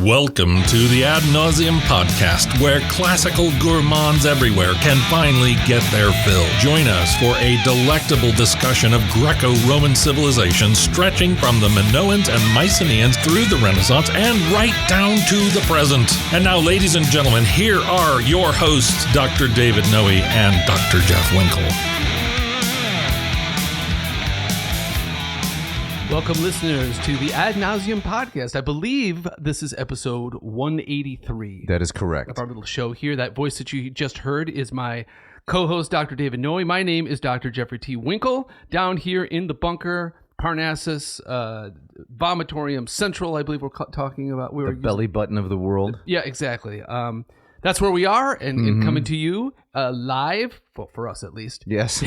Welcome to the Ad Nauseam podcast, where classical gourmands everywhere can finally get their fill. Join us for a delectable discussion of Greco-Roman civilization stretching from the Minoans and Mycenaeans through the Renaissance and right down to the present. And now, ladies and gentlemen, here are your hosts, Dr. David Noe and Dr. Jeff Winkle. Welcome, listeners, to the Ad Nauseam podcast. I believe this is episode 183. That is correct. Of our little show here. That voice that you just heard is my co-host, Dr. David Noe. My name is Dr. Jeffrey T. Winkle. Down here in the bunker, Parnassus, Vomitorium Central, I believe we're talking about. The belly button of the world. Yeah, exactly. That's where we are, and coming to you live, well, for us at least. Yes.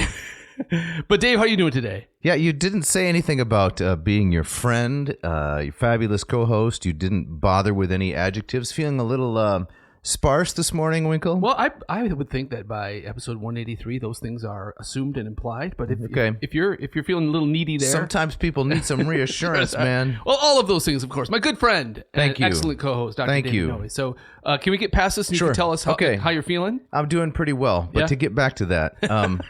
But Dave, how are you doing today? Yeah, you didn't say anything about being your friend, your fabulous co-host. You didn't bother with any adjectives. Feeling a little sparse this morning, Winkle? Well, I would think that by episode 183, those things are assumed and implied. But if you're feeling a little needy there, sometimes people need some reassurance, man. Well, all of those things, of course. My good friend, Thank you, excellent co-host, Dr. Thank David you. Noe. So, can we get past this and Sure. you can tell us how you're feeling? I'm doing pretty well, but Yeah? to get back to that.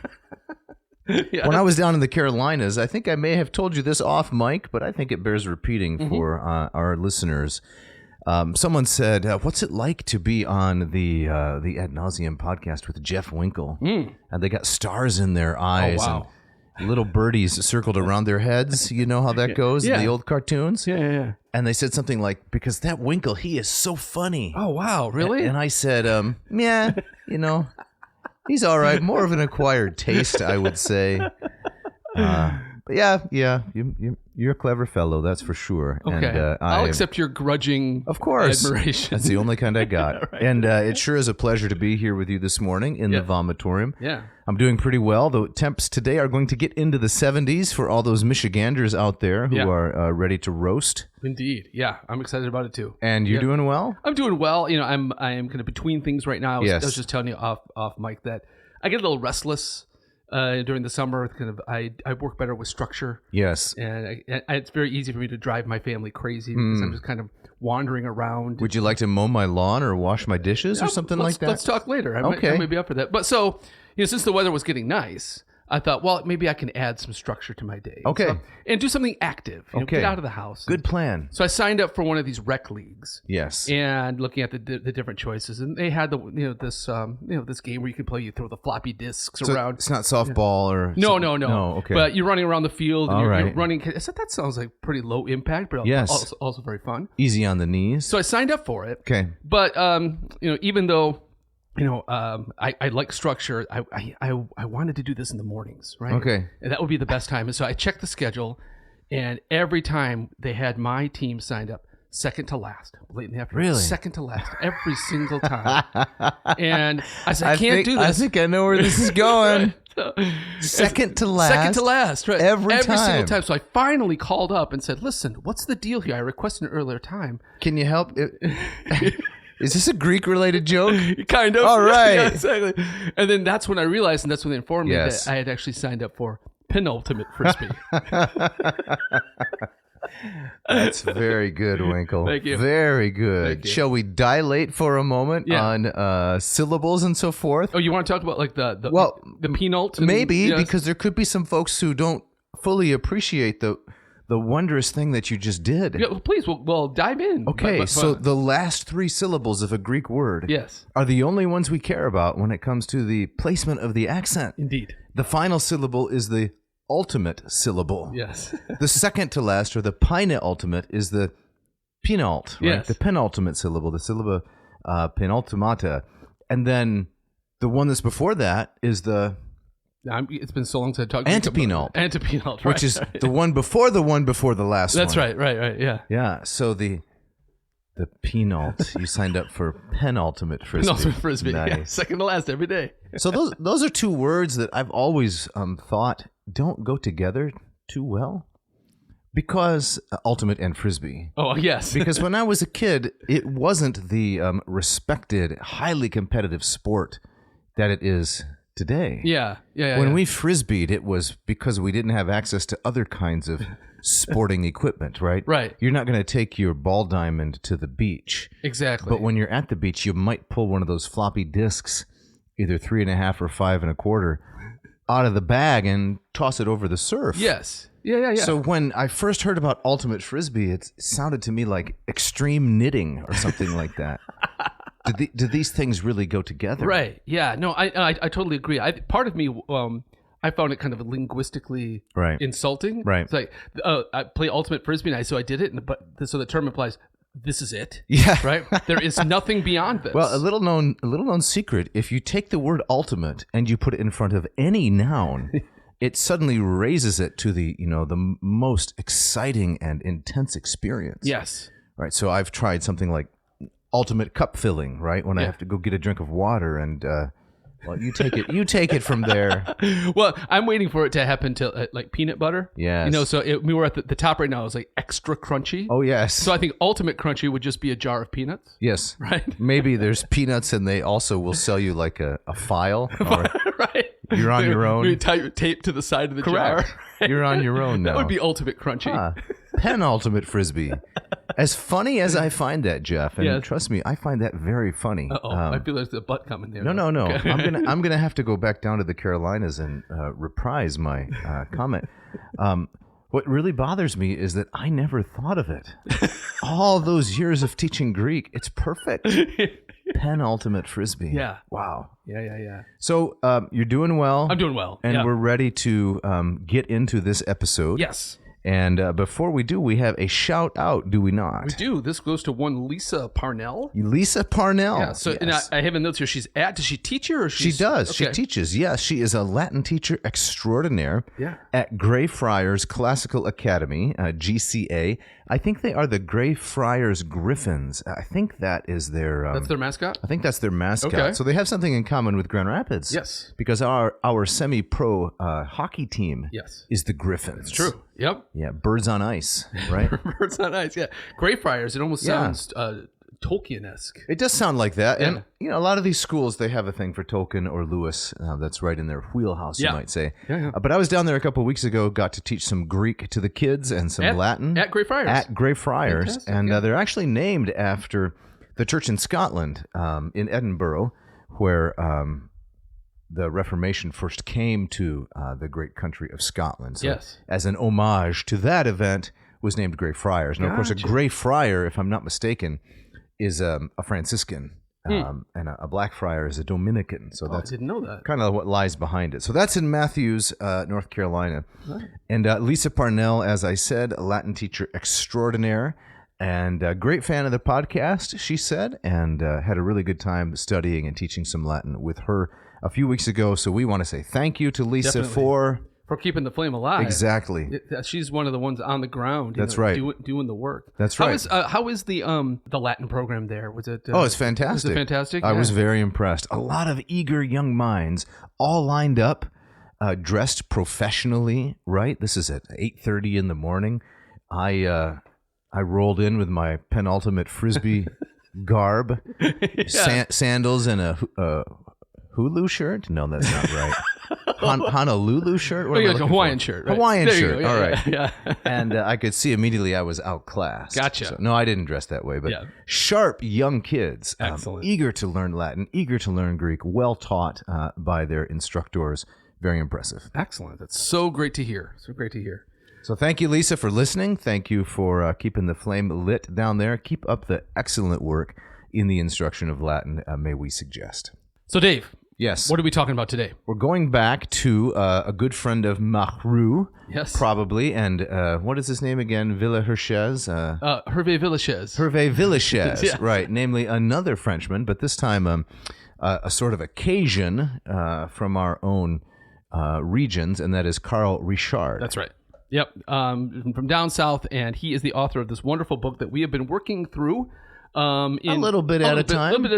Yeah. When I was down in the Carolinas, I think I may have told you this off mic, but I think it bears repeating for our listeners. Someone said, what's it like to be on the Ad Nauseam podcast with Jeff Winkle? And they got stars in their eyes. Oh, wow. And little birdies circled around their heads. You know how that goes in the old cartoons? Yeah. And they said something like, because that Winkle, he is so funny. Oh, wow. Really? And I said, yeah, he's all right. More of an acquired taste, I would say. But yeah, you're a clever fellow, that's for sure. Okay. And, I'll accept your grudging of course. admiration. That's the only kind I got. Right. And it sure is a pleasure to be here with you this morning in the Vomitorium. Yeah. I'm doing pretty well. The temps today are going to get into the 70s for all those Michiganders out there who are ready to roast. Indeed. Yeah, I'm excited about it too. And you're doing well? I'm doing well. I am kind of between things right now. I was just telling you off mic that I get a little restless during the summer. Kind of, I work better with structure. Yes. And it's very easy for me to drive my family crazy because I'm just kind of wandering around. Would you like to mow my lawn or wash my dishes or something like that? Let's talk later. I may be up for that. But so, since the weather was getting nice, I thought, well, maybe I can add some structure to my day. Okay. And do something active. Get out of the house. Good plan. So I signed up for one of these rec leagues. Yes. And looking at the different choices, and they had this game where you can play. You throw the floppy disks around. It's not softball or no. Okay. But you're running around the field. And All you're running. I said that sounds like pretty low impact, but also very fun. Easy on the knees. So I signed up for it. Okay. But even though I like structure, I wanted to do this in the mornings, right? Okay. And that would be the best time. And so I checked the schedule, and every time they had my team signed up, second to last, late in the afternoon. Really? Second to last, every single time. And I said, I can't do this. I think I know where this is going. So, second to last. Second to last, right? Every single time. So I finally called up and said, listen, what's the deal here? I requested an earlier time. Can you help? Is this a Greek-related joke? Kind of. All right. Yeah, exactly. And then that's when I realized, and that's when they informed me that I had actually signed up for penultimate frisbee. That's very good, Winkle. Thank you. Very good. Thank you. Shall we dilate for a moment on syllables and so forth? Oh, you want to talk about like the penult? Maybe, because there could be some folks who don't fully appreciate the wondrous thing that you just did. Yeah, well, please, we'll dive in. Okay, so the last three syllables of a Greek word are the only ones we care about when it comes to the placement of the accent. Indeed. The final syllable is the ultimate syllable. Yes. The second to last, or the penultimate, is the penult, right? Yes. The penultimate syllable, the syllable penultimata. And then the one that's before that is the... It's been so long since I talked antepenult. Antepenult, right. Which is the one before the last That's one. right, yeah. Yeah, so the penult, you signed up for penultimate frisbee. Penultimate frisbee, nice. Second to last every day. So those are two words that I've always thought don't go together too well. Because ultimate and frisbee. Oh, yes. Because when I was a kid, it wasn't the respected, highly competitive sport that it is today. Yeah. When we frisbeed, it was because we didn't have access to other kinds of sporting equipment, right? Right. You're not going to take your ball diamond to the beach. Exactly. But when you're at the beach, you might pull one of those floppy disks, either 3.5 or 5 1/4, out of the bag and toss it over the surf. Yes. Yeah. So when I first heard about ultimate frisbee, it sounded to me like extreme knitting or something like that. Do these things really go together? Right. Yeah. No, I totally agree. Part of me, I found it kind of linguistically insulting. Right. It's like, I play ultimate frisbee, so I did it, so the term implies this is it. Yeah. Right. There is nothing beyond this. Well, a little known secret: if you take the word ultimate and you put it in front of any noun, it suddenly raises it to the most exciting and intense experience. Yes. Right. So I've tried something like ultimate cup filling, right? When I have to go get a drink of water, and well, you take it from there. Well, I'm waiting for it to happen to like peanut butter. Yes. So we were at the top right now. It's like extra crunchy. Oh yes. So I think ultimate crunchy would just be a jar of peanuts. Yes. Right. Maybe there's peanuts, and they also will sell you like a file. Or right. You're on your own. You tie tape to the side of the Correct. jar. You're on your own now. That would be ultimate crunchy. Penultimate frisbee. As funny as I find that, Jeff, and trust me, I find that very funny. I feel there's a butt coming there. No. Okay. I'm gonna have to go back down to the Carolinas and reprise my comment. What really bothers me is that I never thought of it. All those years of teaching Greek, it's perfect. Penultimate frisbee. Yeah. Wow. Yeah. So you're doing well. I'm doing well. And we're ready to get into this episode. Yes. And before we do, we have a shout out, do we not? We do. This goes to one Lisa Parnell. Lisa Parnell. Yeah. So yes. and I have in notes here. Does she teach here? Or she does. Okay. She teaches. Yes, she is a Latin teacher extraordinaire. Yeah. At Greyfriars Classical Academy, GCA. I think they are the Greyfriars Griffins. I think that is their. That's their mascot. I think that's their mascot. Okay. So they have something in common with Grand Rapids. Yes. Because our semi-pro hockey team. Yes. Is the Griffins. It's true. Yep. Yeah. Birds on ice. Right. Birds on ice. Yeah. Greyfriars. It almost sounds Tolkien-esque. It does sound like that. Yeah. And, a lot of these schools, they have a thing for Tolkien or Lewis. That's right in their wheelhouse, you might say. Yeah. But I was down there a couple of weeks ago, got to teach some Greek to the kids and some Latin. At Greyfriars. At Greyfriars. Fantastic, And they're actually named after the church in Scotland, in Edinburgh, where the Reformation first came to the great country of Scotland. So as an homage to that event, was named Greyfriars. Now, of course, a Greyfriar, if I'm not mistaken, is a Franciscan, and a Black Friar is a Dominican. So that's I didn't know that. Kind of what lies behind it. So that's in Matthews, North Carolina. Right. And Lisa Parnell, as I said, a Latin teacher extraordinaire, and a great fan of the podcast, she said, and had a really good time studying and teaching some Latin with her a few weeks ago. So we want to say thank you to Lisa for keeping the flame alive. Exactly. She's one of the ones on the ground. That's right. Doing the work. That's right. How is the Latin program there? Was it? It's fantastic. Was it fantastic? I was very impressed. A lot of eager young minds, all lined up, dressed professionally. Right. This is at 8:30 in the morning. I rolled in with my penultimate frisbee garb, sandals, and a Hulu shirt. No, that's not right. Honolulu shirt? What a Hawaiian shirt. Right? Hawaiian shirt. Yeah, all right. Yeah. And I could see immediately I was outclassed. Gotcha. So, no, I didn't dress that way, but sharp young kids. Excellent. Eager to learn Latin, eager to learn Greek, well taught by their instructors. Very impressive. Excellent. That's so great to hear. So thank you, Lisa, for listening. Thank you for keeping the flame lit down there. Keep up the excellent work in the instruction of Latin, may we suggest. So, Dave. Yes. What are we talking about today? We're going back to a good friend of Mahru, probably, and what is his name again? Villehurchez? Hervé Villechaize. Hervé Villechaize, yes. Right. Namely, another Frenchman, but this time a sort of occasion from our own regions, and that is Carl Rishard. That's right. Yep. From down south, and he is the author of this wonderful book that we have been working through. A little bit at a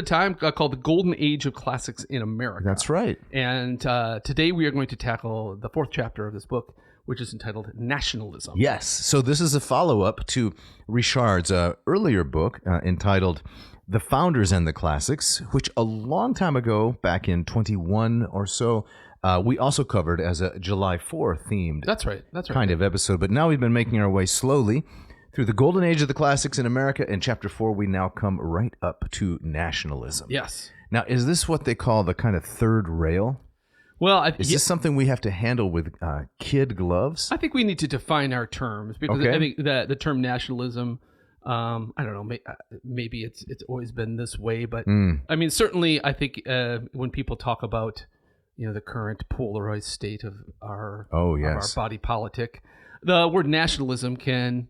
time, called The Golden Age of Classics in America. That's right. And today we are going to tackle the 4th chapter of this book, which is entitled Nationalism. Yes. So this is a follow-up to Richard's earlier book entitled The Founders and the Classics, which a long time ago, back in 21 or so, we also covered as a July 4th themed That's right. kind of episode. But now we've been making our way slowly through the golden age of the classics in America. In Chapter 4, we now come right up to nationalism. Yes. Now, is this what they call the kind of third rail? Well, Is this something we have to handle with kid gloves? I think we need to define our terms because Okay. I think that the term nationalism, I don't know, maybe it's always been this way, but I mean, certainly, I think when people talk about the current polarized state of our of our body politic, the word nationalism can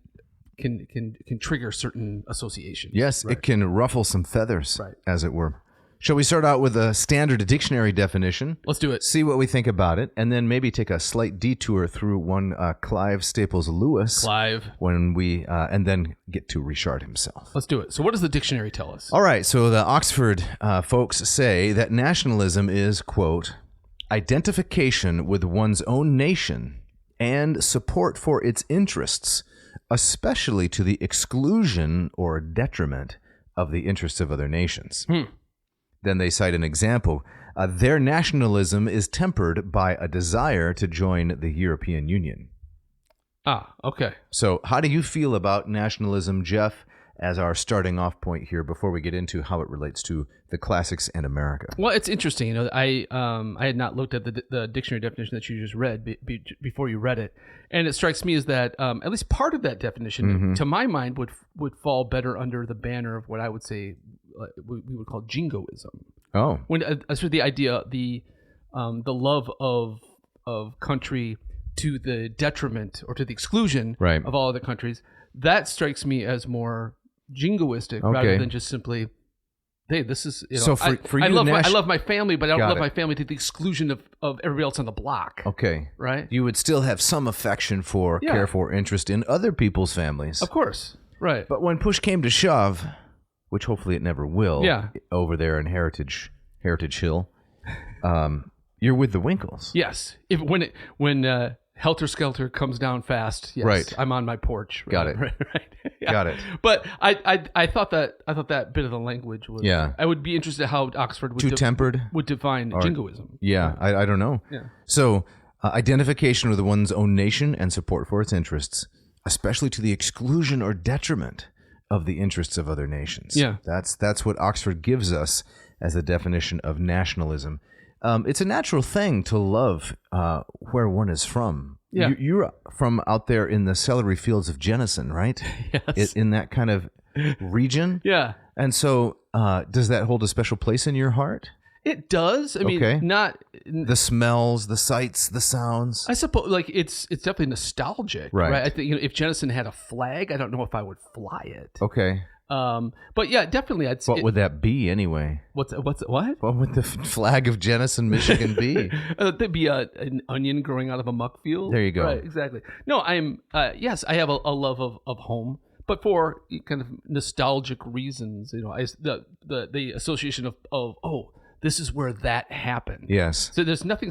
trigger certain associations. Yes, right? it can ruffle some feathers, Right. as it were. Shall we start out with a standard dictionary definition? Let's do it. See what we think about it, and then maybe take a slight detour through one Clive Staples Lewis. Clive. When we and then get to Rishard himself. Let's do it. So what does the dictionary tell us? All right, so the Oxford folks say that nationalism is, quote, identification with one's own nation and support for its interests, especially to the exclusion or detriment of the interests of other nations. Then they cite an example. Their nationalism is tempered by a desire to join the European Union. Ah, okay. So how do you feel about nationalism, Jeff, as our starting off point here before we get into how it relates to the classics and America? Well, it's interesting. I had not looked at the dictionary definition that you just read before you read it, and it strikes me as that at least part of that definition, to my mind, would fall better under the banner of what I would say we would call jingoism. Oh, When sort of the idea, the love of country to the detriment or to the exclusion Right. of all other countries, that strikes me as more jingoistic rather than just simply, hey, this is, So for you, I love my family, but I don't Got love it. my family to the exclusion of everybody else on the block. Okay. Right? You would still have some affection for, Yeah. care for, interest in other people's families. Of course. Right. But when push came to shove, which hopefully it never will, Yeah. over there in Heritage Hill, you're with the Winkles. Yes. When Helter Skelter comes down fast, yes, Right. I'm on my porch. Got it. Right. Yeah. Got it. But I thought that bit of the language was. Yeah. I would be interested how Oxford would Too tempered? would define jingoism. Yeah, I don't know. Yeah. So identification with one's own nation and support for its interests, especially to the exclusion or detriment of the interests of other nations. Yeah. That's what Oxford gives us as the definition of nationalism. It's a natural thing to love where one is from. Yeah. You're from out there in the celery fields of Jenison, right? Yes. In that kind of region? Yeah. And so does that hold a special place in your heart? It does. I mean, Okay. not. The smells, the sights, the sounds? I suppose, like it's definitely nostalgic, Right. I think if Jenison had a flag, I don't know if I would fly it. Okay. But yeah, definitely. What would that be anyway? What? What would the flag of Jenison, Michigan be? There'd be an onion growing out of a muck field. There you go. Right, exactly. No, I'm. Yes, I have a love of home, but for kind of nostalgic reasons. The association of oh, this is where that happened. Yes. So there's nothing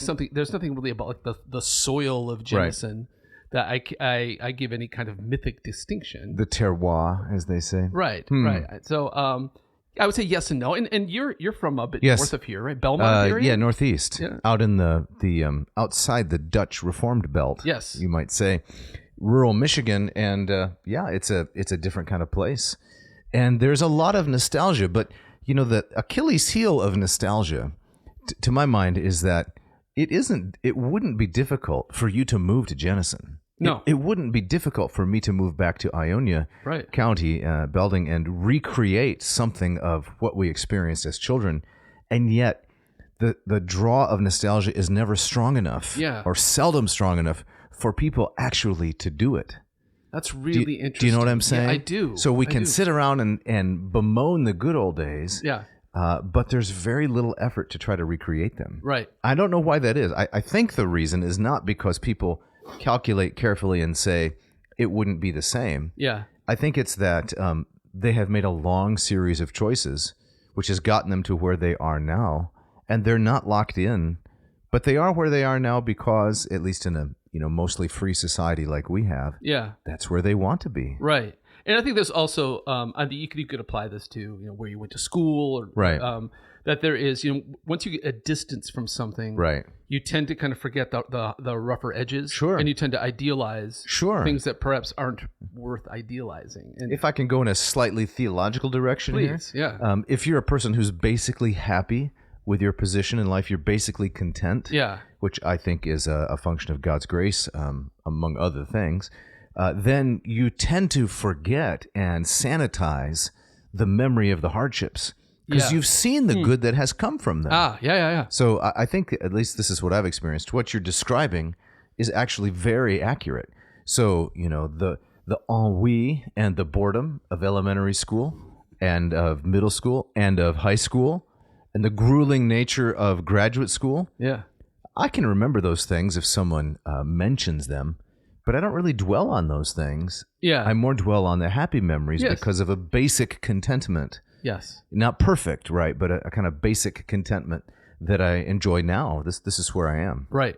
really about like the soil of Jenison that I give any kind of mythic distinction. The terroir, as they say. Right. So I would say yes and no. And you're from a bit Yes. north of here, right? Belmont area? Yeah, northeast. Yeah. Out in the outside the Dutch Reformed belt. Yes. You might say. Rural Michigan, and it's a different kind of place. And there's a lot of nostalgia, but the Achilles heel of nostalgia, to my mind, is that it wouldn't be difficult for you to move to Jenison. No. It wouldn't be difficult for me to move back to Ionia County, Belding, and recreate something of what we experienced as children. And yet, the draw of nostalgia is never strong enough, or seldom strong enough, for people actually to do it. That's really interesting. Do you know what I'm saying? Yeah, I do. So we can sit around and bemoan the good old days. Yeah. But there's very little effort to try to recreate them. Right. I don't know why that is. I think the reason is not because people calculate carefully and say it wouldn't be the same. Yeah. I think it's that they have made a long series of choices, which has gotten them to where they are now, and they're not locked in. But they are where they are now because, at least in a mostly free society like we have, Yeah. that's where they want to be. Right. And I think there's also, you could apply this to, where you went to school, or Right. That there is, once you get a distance from something, Right. you tend to kind of forget the rougher edges. Sure. And you tend to idealize Sure. things that perhaps aren't worth idealizing. And If I can go in a slightly theological direction please, here. yeah. If you're a person who's basically happy with your position in life, you're basically content. Yeah. Which I think is a function of God's grace, among other things. Then you tend to forget and sanitize the memory of the hardships because Yeah. you've seen the good that has come from them. Yeah. So I think, at least this is what I've experienced, what you're describing is actually very accurate. So, the ennui and the boredom of elementary school and of middle school and of high school and the grueling nature of graduate school, Yeah. I can remember those things if someone mentions them, but I don't really dwell on those things. Yeah. I more dwell on the happy memories Yes. because of a basic contentment. Yes. Not perfect, right, but a kind of basic contentment that I enjoy now. This is where I am. Right.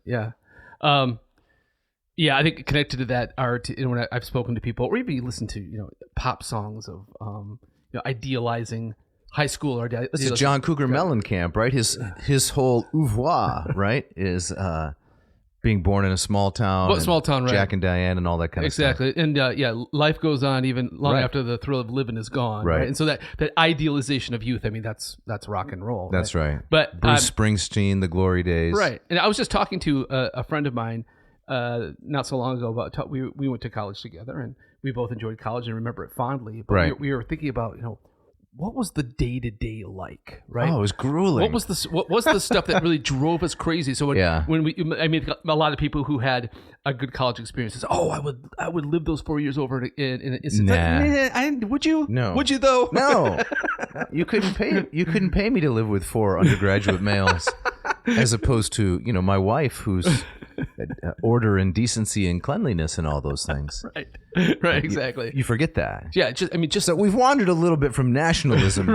Yeah. Yeah, I think connected to that art, when I've spoken to people, or even you listen to, pop songs of, idealizing high school or This is John Cougar Mellencamp, right? His whole oeuvre, right, is being born in a small town. Well, small town, right. Jack and Diane and all that kind of stuff. Exactly. And life goes on even long Right. after the thrill of living is gone. Right. And so that idealization of youth, I mean, that's rock and roll. That's right. But Bruce Springsteen, the glory days. right. And I was just talking to a friend of mine not so long ago about we went to college together, and we both enjoyed college and remember it fondly. But Right. we were thinking about, what was the day-to-day like, right? Oh, it was grueling. What was the stuff that really drove us crazy? So when a lot of people who had a good college experience says, "Oh, I would live those 4 years over in an instant." Nah. Would you? No. Would you though? No, you couldn't pay me to live with 4 undergraduate males, as opposed to my wife, who's order and decency and cleanliness and all those things. Right, exactly. You forget that. Yeah, just So we've wandered a little bit from nationalism,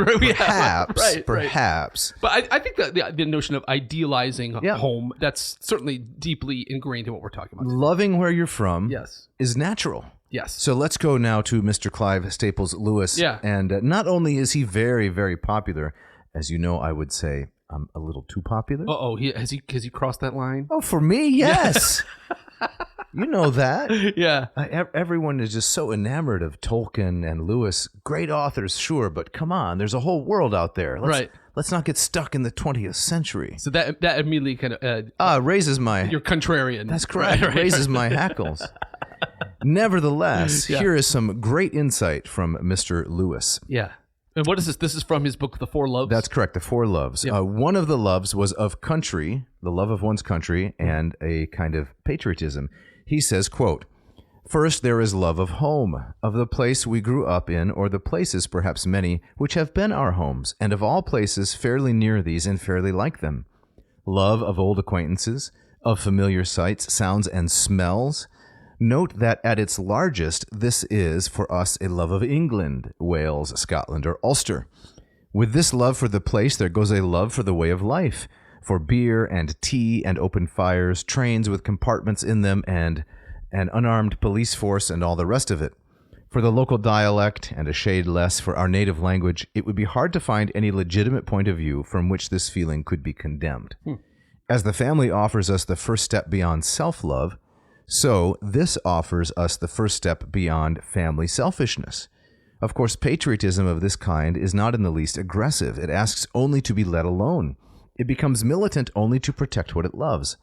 perhaps. But I think that the notion of idealizing home, that's certainly deeply ingrained in what we're talking about. Loving where you're from, Yes. is natural. Yes. So let's go now to Mr. Clive Staples Lewis. Yeah. And not only is he very, very popular, as you know, I would say a little too popular. Has he crossed that line? Oh, for me, yes. You know that. Yeah. Everyone is just so enamored of Tolkien and Lewis. Great authors, sure, but come on, there's a whole world out there. Let's not get stuck in the 20th century. So that immediately kind of raises my... you're contrarian. That's correct. Raises my hackles. Nevertheless, here is some great insight from Mr. Lewis. Yeah. And what is this? This is from his book, The Four Loves? That's correct, The Four Loves. Yeah. One of the loves was of country, the love of one's country, and a kind of patriotism. He says, quote, "First there is love of home, of the place we grew up in, or the places, perhaps many, which have been our homes, and of all places fairly near these and fairly like them. Love of old acquaintances, of familiar sights, sounds, and smells. Note that at its largest, this is for us a love of England, Wales, Scotland, or Ulster. With this love for the place, there goes a love for the way of life, for beer and tea and open fires, trains with compartments in them, and an unarmed police force and all the rest of it. For the local dialect, and a shade less for our native language, it would be hard to find any legitimate point of view from which this feeling could be condemned. As the family offers us the first step beyond self-love, so this offers us the first step beyond family selfishness. Of course, patriotism of this kind is not in the least aggressive. It asks only to be let alone. It becomes militant only to protect what it loves.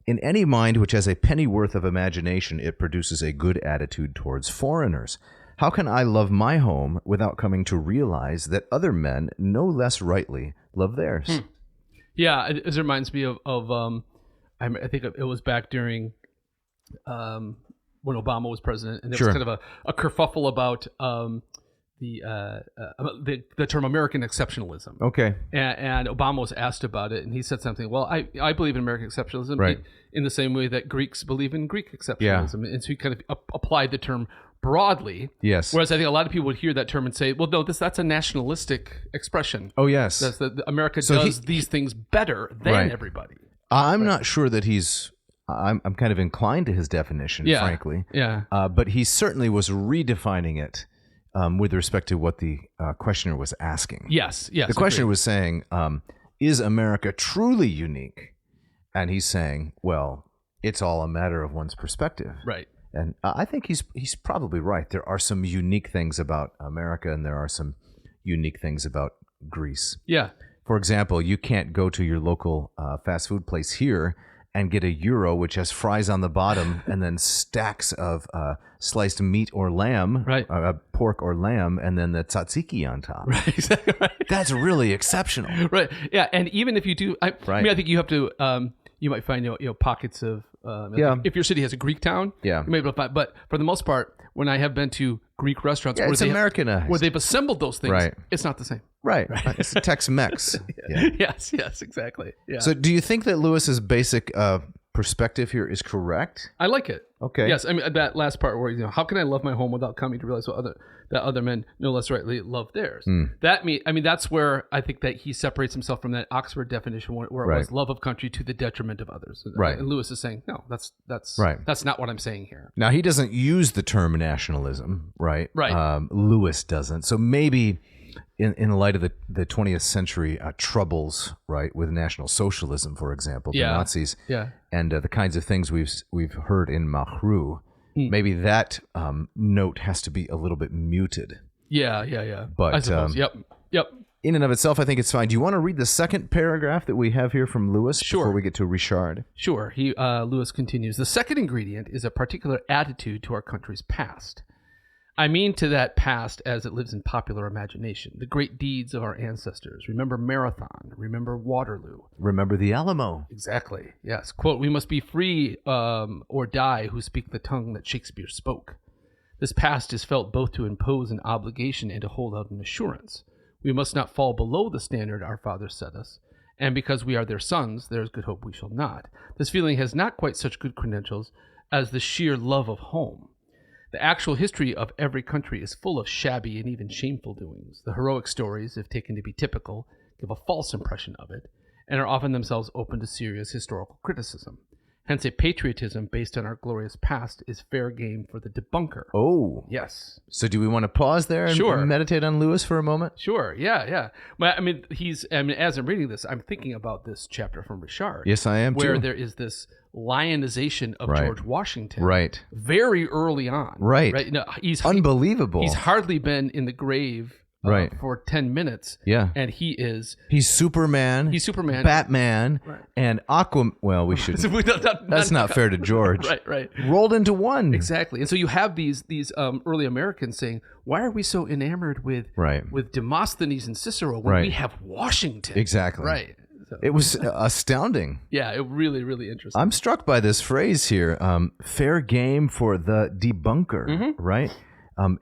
In any mind which has a pennyworth of imagination, it produces a good attitude towards foreigners. How can I love my home without coming to realize that other men, no less rightly, love theirs?" Yeah, it reminds me of I think it was back during when Obama was president, and there was kind of a kerfuffle about the term American exceptionalism. Okay. And Obama was asked about it, and he said something. Well, I believe in American exceptionalism, right, in the same way that Greeks believe in Greek exceptionalism, and so he kind of applied the term broadly. Yes. Whereas I think a lot of people would hear that term and say, "Well, no, that's a nationalistic expression." Oh yes. That's America does these things better than everybody. I'm not sure that he's I'm kind of inclined to his definition, frankly. Yeah. But he certainly was redefining it with respect to what the questioner was asking. Yes. The questioner was saying, is America truly unique? And he's saying, well, it's all a matter of one's perspective. Right. And I think he's probably right. There are some unique things about America, and there are some unique things about Greece. Yeah. For example, you can't go to your local fast food place here and get a gyro, which has fries on the bottom and then stacks of sliced meat or lamb, right. Pork or lamb, and then the tzatziki on top. Right, exactly right. That's really exceptional. Right. Yeah, and even if you do, I mean, I think you have to. You might find pockets of. If your city has a Greek town, you might be able to find. But for the most part, when I have been to Greek restaurants it's Americanized. where they've assembled those things, it's not the same. Right. It's a Tex-Mex. Yeah. Yes, exactly. Yeah. So do you think that Lewis's basic perspective here is correct? I like it. Okay. Yes, I mean that last part where how can I love my home without coming to realize that other men no less rightly love theirs. That's where I think that he separates himself from that Oxford definition where it was love of country to the detriment of others. Right. And Lewis is saying no, that's right. That's not what I'm saying here. Now he doesn't use the term nationalism, right? Right. Lewis doesn't. So maybe in light of the 20th century troubles, right, with National Socialism, for example, the Nazis, and the kinds of things we've heard in Mahru, maybe that note has to be a little bit muted. Yeah. But I suppose. Yep. In and of itself, I think it's fine. Do you want to read the second paragraph that we have here from Lewis before we get to Rishard? Sure. Lewis continues. The second ingredient is a particular attitude to our country's past. I mean to that past as it lives in popular imagination, the great deeds of our ancestors. Remember Marathon. Remember Waterloo. Remember the Alamo. Exactly. Yes. Quote, we must be free or die who speak the tongue that Shakespeare spoke. This past is felt both to impose an obligation and to hold out an assurance. We must not fall below the standard our fathers set us. And because we are their sons, there is good hope we shall not. This feeling has not quite such good credentials as the sheer love of home. The actual history of every country is full of shabby and even shameful doings. The heroic stories, if taken to be typical, give a false impression of it, and are often themselves open to serious historical criticism. Hence, a patriotism based on our glorious past is fair game for the debunker. Oh. Yes. So do we want to pause there and meditate on Lewis for a moment? Sure. Yeah. But, as I'm reading this, I'm thinking about this chapter from Rishard. Yes, I am, where too. there is this lionization of George Washington. Right. Very early on. Right. No, he's unbelievable. He's hardly been in the grave for 10 minutes. Yeah. And he's Superman. He's Superman. Batman. Right. And Aquaman. Well, we shouldn't. That's not fair to George. Right. Rolled into one. Exactly. And so you have these early Americans saying, why are we so enamored with Demosthenes and Cicero when we have Washington? Exactly. Right. So. It was astounding. Yeah, it really, really interesting. I'm struck by this phrase here, fair game for the debunker, right?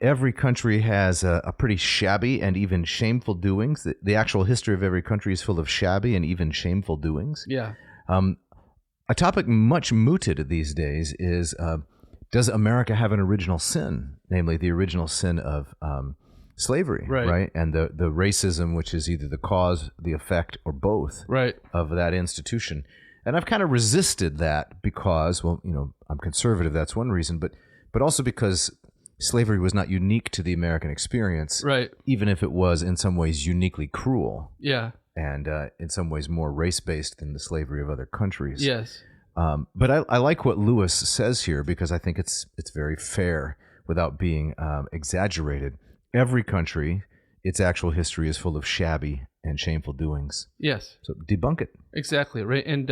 Every country has a pretty shabby and even shameful doings. The actual history of every country is full of shabby and even shameful doings. Yeah. A topic much mooted these days is, does America have an original sin? Namely, the original sin of slavery, right? And the racism, which is either the cause, the effect, or both of that institution. And I've kind of resisted that because, I'm conservative, that's one reason, but also because slavery was not unique to the American experience, even if it was in some ways uniquely cruel. Yeah. And in some ways more race-based than the slavery of other countries. Yes. But I like what Lewis says here because I think it's very fair without being exaggerated. Every country, its actual history is full of shabby and shameful doings. Yes. So debunk it. Exactly. Right. And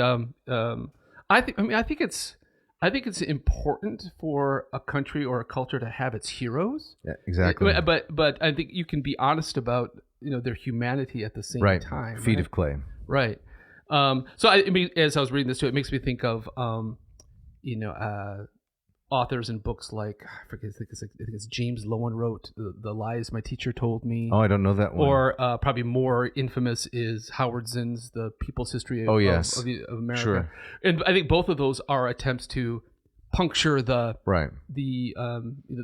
I think it's important for a country or a culture to have its heroes. Yeah, exactly. But I think you can be honest about their humanity at the same time. Feet of clay. Right. So as I was reading this too, it makes me think of authors in books like I think it's James Lowen wrote The Lies My Teacher Told Me. Oh, I don't know that one. Or probably more infamous is Howard Zinn's The People's History of America. Sure. And I think both of those are attempts to puncture the Right. the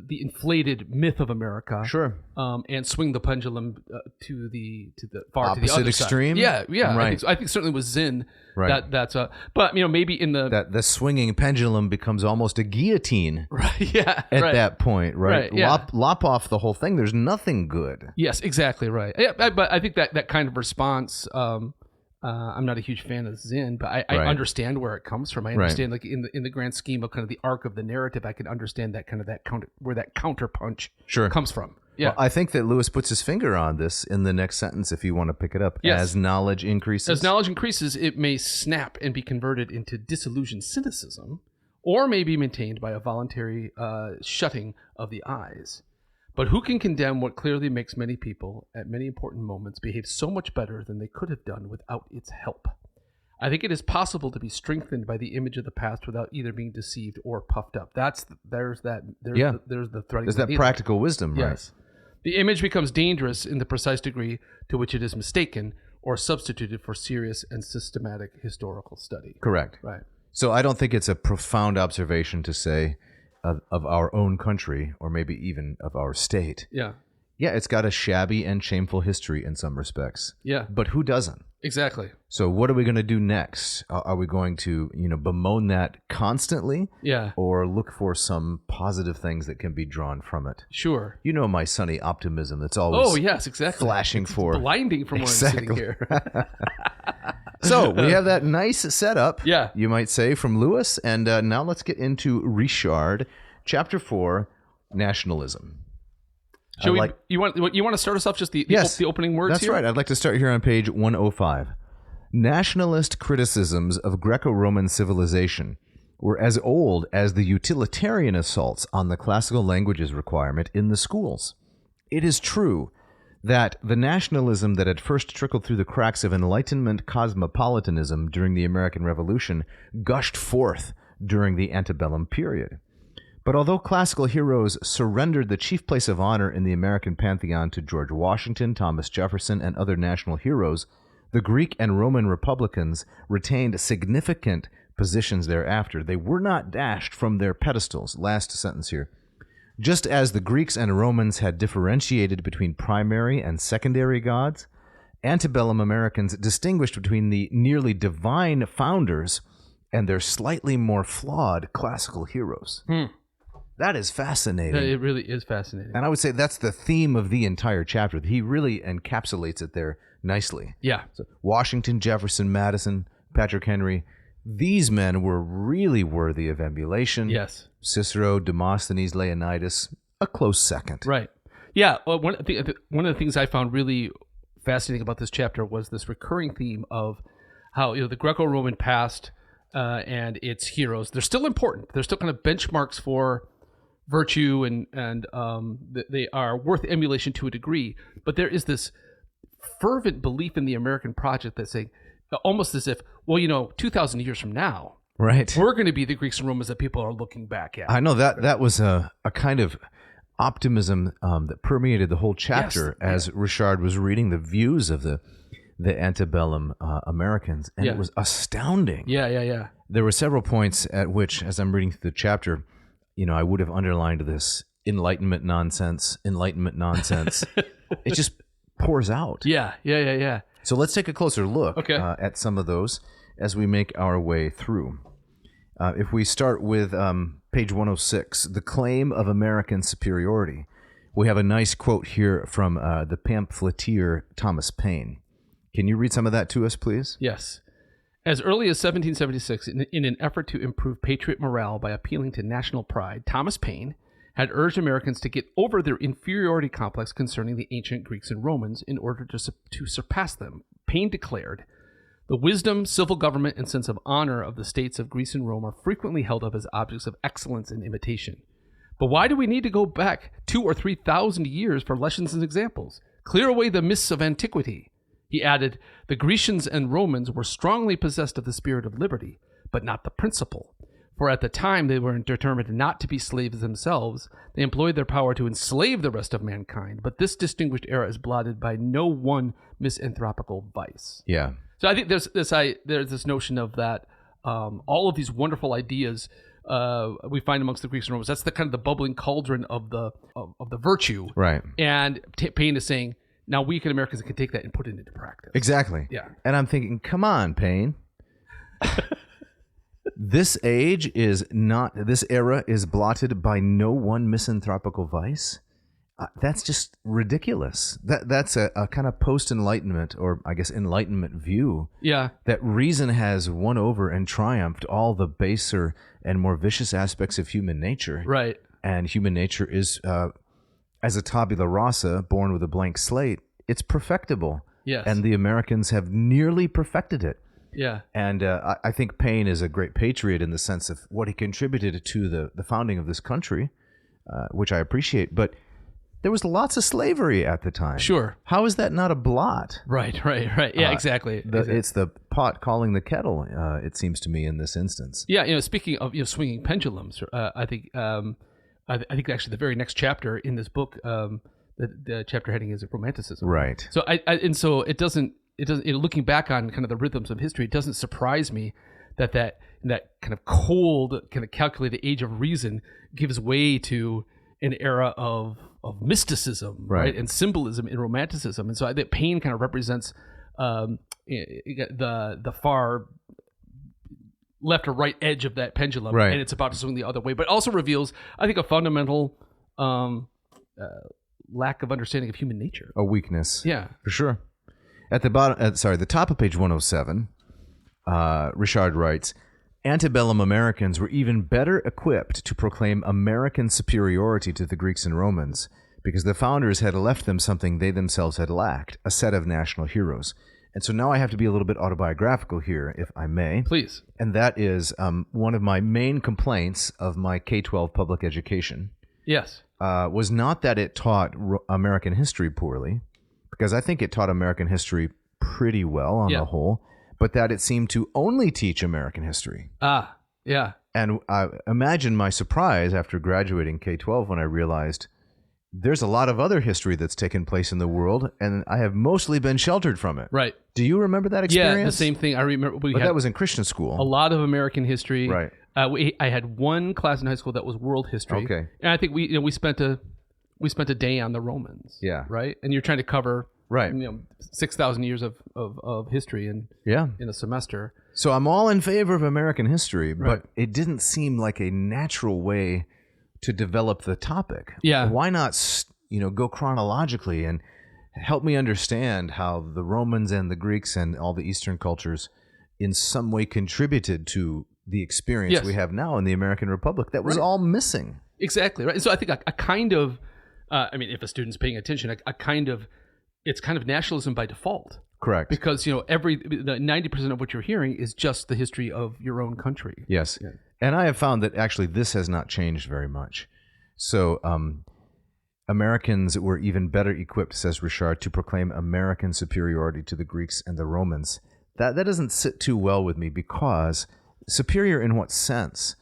inflated myth of America. Sure. And swing the pendulum to the far Opposite to the other extreme? side. Yeah. Right. I think certainly with Zinn, Right. that's but maybe in the That the swinging pendulum becomes almost a guillotine right. Yeah. at right. that point, right? Right, yeah. Lop off the whole thing. There's nothing good. Yes, exactly right. Yeah, but I think that kind of response. I'm not a huge fan of Zinn, but I Right. understand where it comes from. I understand, like in the grand scheme of kind of the arc of the narrative, I can understand that kind of where that counterpunch Sure. comes from. Yeah, Well, I think that Lewis puts his finger on this in the next sentence, if you want to pick it up. Yes. As knowledge increases. as knowledge increases, it may snap and be converted into disillusioned cynicism, or may be maintained by a voluntary shutting of the eyes. But who can condemn what clearly makes many people, at many important moments, behave so much better than they could have done without its help? I think it is possible to be strengthened by the image of the past without either being deceived or puffed up. There's the threading. There's that practical wisdom, right? Yes. The image becomes dangerous in the precise degree to which it is mistaken or substituted for serious and systematic historical study. Correct. Right. So I don't think it's a profound observation to say of our own country, or maybe even of our state. Yeah. Yeah, it's got a shabby and shameful history in some respects. Yeah. But who doesn't? Exactly. So what are we going to do next? Are we going to, bemoan that constantly? Yeah. Or look for some positive things that can be drawn from it? Sure. You know my sunny optimism that's always Oh, yes, exactly. flashing It's forth. blinding from where I'm sitting here. So we have that nice setup, Yeah. you might say, from Lewis. And now let's get into Rishard, Chapter 4, Nationalism. You want to start us off just the opening words That's here? right. I'd like to start here on page 105. Nationalist criticisms of Greco-Roman civilization were as old as the utilitarian assaults on the classical languages requirement in the schools. It is true that the nationalism that had first trickled through the cracks of Enlightenment cosmopolitanism during the American Revolution gushed forth during the antebellum period. But although classical heroes surrendered the chief place of honor in the American pantheon to George Washington, Thomas Jefferson, and other national heroes, the Greek and Roman republicans retained significant positions thereafter. They were not dashed from their pedestals. Last sentence here. Just as the Greeks and Romans had differentiated between primary and secondary gods, antebellum Americans distinguished between the nearly divine founders and their slightly more flawed classical heroes. That is fascinating. It really is fascinating. And I would say that's the theme of the entire chapter. He really encapsulates it there nicely. Yeah. So Washington, Jefferson, Madison, Patrick Henry, these men were really worthy of emulation. Yes. Cicero, Demosthenes, Leonidas, a close second. Right. Yeah. Well, one of the things I found really fascinating about this chapter was this recurring theme of how the Greco-Roman past and its heroes, they're still important. They're still kind of benchmarks for virtue, and they are worth emulation to a degree. But there is this fervent belief in the American project that's saying, almost as if, 2,000 years from now, Right. we're going to be the Greeks and Romans that people are looking back at. I know that was a kind of optimism that permeated the whole chapter as Rishard was reading the views of the antebellum Americans, and it was astounding. Yeah. There were several points at which, as I'm reading through the chapter, I would have underlined this Enlightenment nonsense. It just pours out. Yeah. So let's take a closer look Okay. at some of those as we make our way through. If we start with page 106, the claim of American superiority, we have a nice quote here from the pamphleteer Thomas Paine. Can you read some of that to us, please? Yes. As early as 1776, in an effort to improve patriot morale by appealing to national pride, Thomas Paine had urged Americans to get over their inferiority complex concerning the ancient Greeks and Romans in order to surpass them. Paine declared, "The wisdom, civil government, and sense of honor of the states of Greece and Rome are frequently held up as objects of excellence and imitation. But why do we need to go back 2,000 or 3,000 years for lessons and examples? Clear away the mists of antiquity." He added, "The Grecians and Romans were strongly possessed of the spirit of liberty, but not the principle. For at the time they were determined not to be slaves themselves. They employed their power to enslave the rest of mankind. But this distinguished era is blotted by no one misanthropical vice." Yeah. So I think there's this notion of that all of these wonderful ideas we find amongst the Greeks and Romans. That's the kind of the bubbling cauldron of the virtue. Right. And Paine is saying, now we can Americans can take that and put it into practice. Exactly. Yeah. And I'm thinking, come on, Paine. This era is blotted by no one misanthropical vice. That's just ridiculous. That's a kind of post-Enlightenment, or I guess Enlightenment view. Yeah. That reason has won over and triumphed all the baser and more vicious aspects of human nature. Right. And human nature is, as a tabula rasa, born with a blank slate, it's perfectible. Yes. And the Americans have nearly perfected it. Yeah. And I think Paine is a great patriot in the sense of what he contributed to the founding of this country, which I appreciate. But there was lots of slavery at the time. Sure. How is that not a blot? Right. Yeah, exactly. It's the pot calling the kettle, it seems to me, in this instance. Yeah, speaking of swinging pendulums, I think actually the very next chapter in this book, the chapter heading is Romanticism. Right. So so it doesn't looking back on kind of the rhythms of history, it doesn't surprise me that kind of cold, kind of calculated age of reason gives way to an era of mysticism, right, and symbolism in Romanticism. And so I think Paine kind of represents the far left or right edge of that pendulum, right, and it's about to swing the other way, but also reveals, I think, a fundamental lack of understanding of human nature, a weakness. Yeah, for sure. At the bottom, the top of page 107, Rishard writes, antebellum Americans were even better equipped to proclaim American superiority to the Greeks and Romans because the founders had left them something they themselves had lacked, a set of national heroes. And so now I have to be a little bit autobiographical here, if I may. Please. And that is one of my main complaints of my K-12 public education. Yes. Was not that it taught American history poorly, because I think it taught American history pretty well on the whole, but that it seemed to only teach American history. Yeah. And I imagine my surprise after graduating K-12 when I realized there's a lot of other history that's taken place in the world, and I have mostly been sheltered from it. Right. Do you remember that experience? Yeah, the same thing. I remember. But that was in Christian school. A lot of American history. Right. I had one class in high school that was world history. Okay. And I think we spent a day on the Romans. Yeah. Right. And you're trying to cover 6,000 years of history in a semester. So I'm all in favor of American history, but it didn't seem like a natural way to develop the topic. Yeah. Why not, go chronologically and help me understand how the Romans and the Greeks and all the Eastern cultures in some way contributed to the experience we have now in the American Republic that was all missing. Exactly. Right. And so I think a kind of, if a student's paying attention, it's kind of nationalism by default. Correct. Because, the 90% of what you're hearing is just the history of your own country. Yes. Yeah. And I have found that actually this has not changed very much. So Americans were even better equipped, says Rishard, to proclaim American superiority to the Greeks and the Romans. That doesn't sit too well with me, because superior in what sense?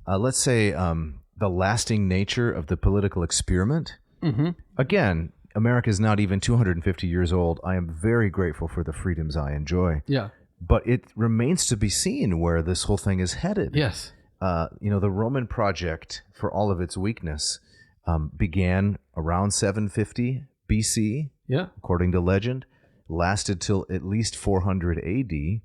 Let's say the lasting nature of the political experiment. Mm-hmm. Again, America is not even 250 years old. I am very grateful for the freedoms I enjoy. Yeah. But it remains to be seen where this whole thing is headed. Yes. The Roman project, for all of its weakness, began around 750 BC, according to legend, lasted till at least 400 AD.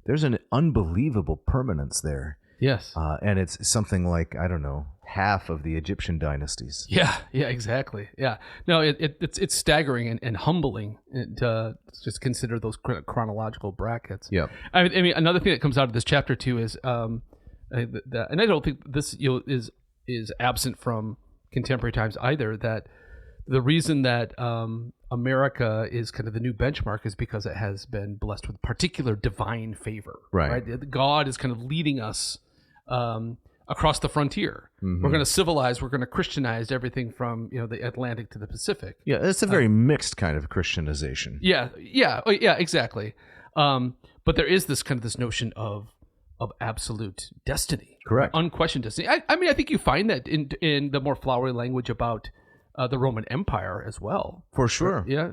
There's an unbelievable permanence there. Yes. And it's something like, I don't know, half of the Egyptian dynasties. Yeah, exactly. Yeah. No, it's staggering and humbling to just consider those chronological brackets. Yeah. I mean, another thing that comes out of this chapter too is, and I don't think this is absent from contemporary times either, that the reason that America is kind of the new benchmark is because it has been blessed with particular divine favor. Right? God is kind of leading us across the frontier. Mm-hmm. We're going to civilize, we're going to Christianize everything from the Atlantic to the Pacific. Yeah, it's a very mixed kind of Christianization. Yeah, exactly. But there is this notion of absolute destiny. Correct. Unquestioned destiny. I mean, I think you find that in the more flowery language about the Roman Empire as well. For sure. Yeah.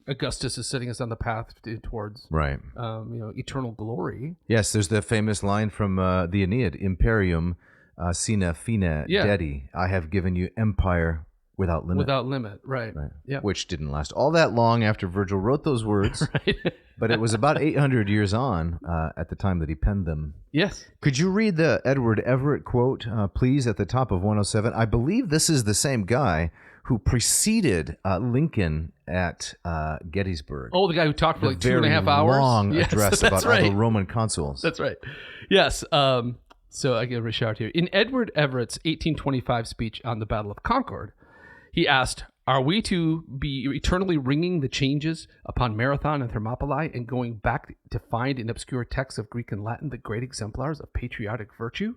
Augustus is setting us on the path towards eternal glory. Yes, there's the famous line from the Aeneid, Imperium sine fine dedi. I have given you empire without limit. Without limit, right. Yeah. Which didn't last all that long after Virgil wrote those words. Right. But it was about 800 years on at the time that he penned them. Yes. Could you read the Edward Everett quote, please, at the top of 107? I believe this is the same guy who preceded Lincoln at Gettysburg. Oh, the guy who talked for like 2.5 hours? Long address about all the Roman consuls. That's right. Yes. So I get Rishard here. In Edward Everett's 1825 speech on the Battle of Concord, he asked, are we to be eternally ringing the changes upon Marathon and Thermopylae and going back to find in obscure texts of Greek and Latin the great exemplars of patriotic virtue?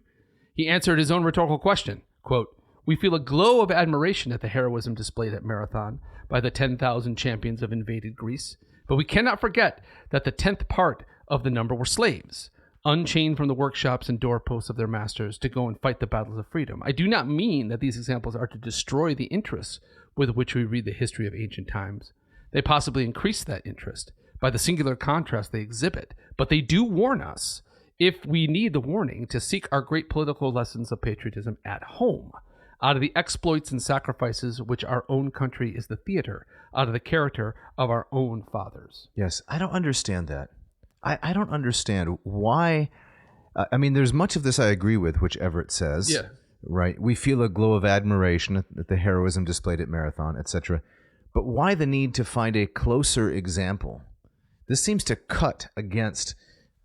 He answered his own rhetorical question, quote, we feel a glow of admiration at the heroism displayed at Marathon by the 10,000 champions of invaded Greece, but we cannot forget that the 10th part of the number were slaves, unchained from the workshops and doorposts of their masters to go and fight the battles of freedom. I do not mean that these examples are to destroy the interests with which we read the history of ancient times. They possibly increase that interest by the singular contrast they exhibit, but they do warn us, if we need the warning, to seek our great political lessons of patriotism at home, out of the exploits and sacrifices which our own country is the theater, out of the character of our own fathers. Yes, I don't understand that. I don't understand why. I mean, there's much of this I agree with, which Everett says. Yeah. Right. We feel a glow of admiration at the heroism displayed at Marathon, etc. But why the need to find a closer example? This seems to cut against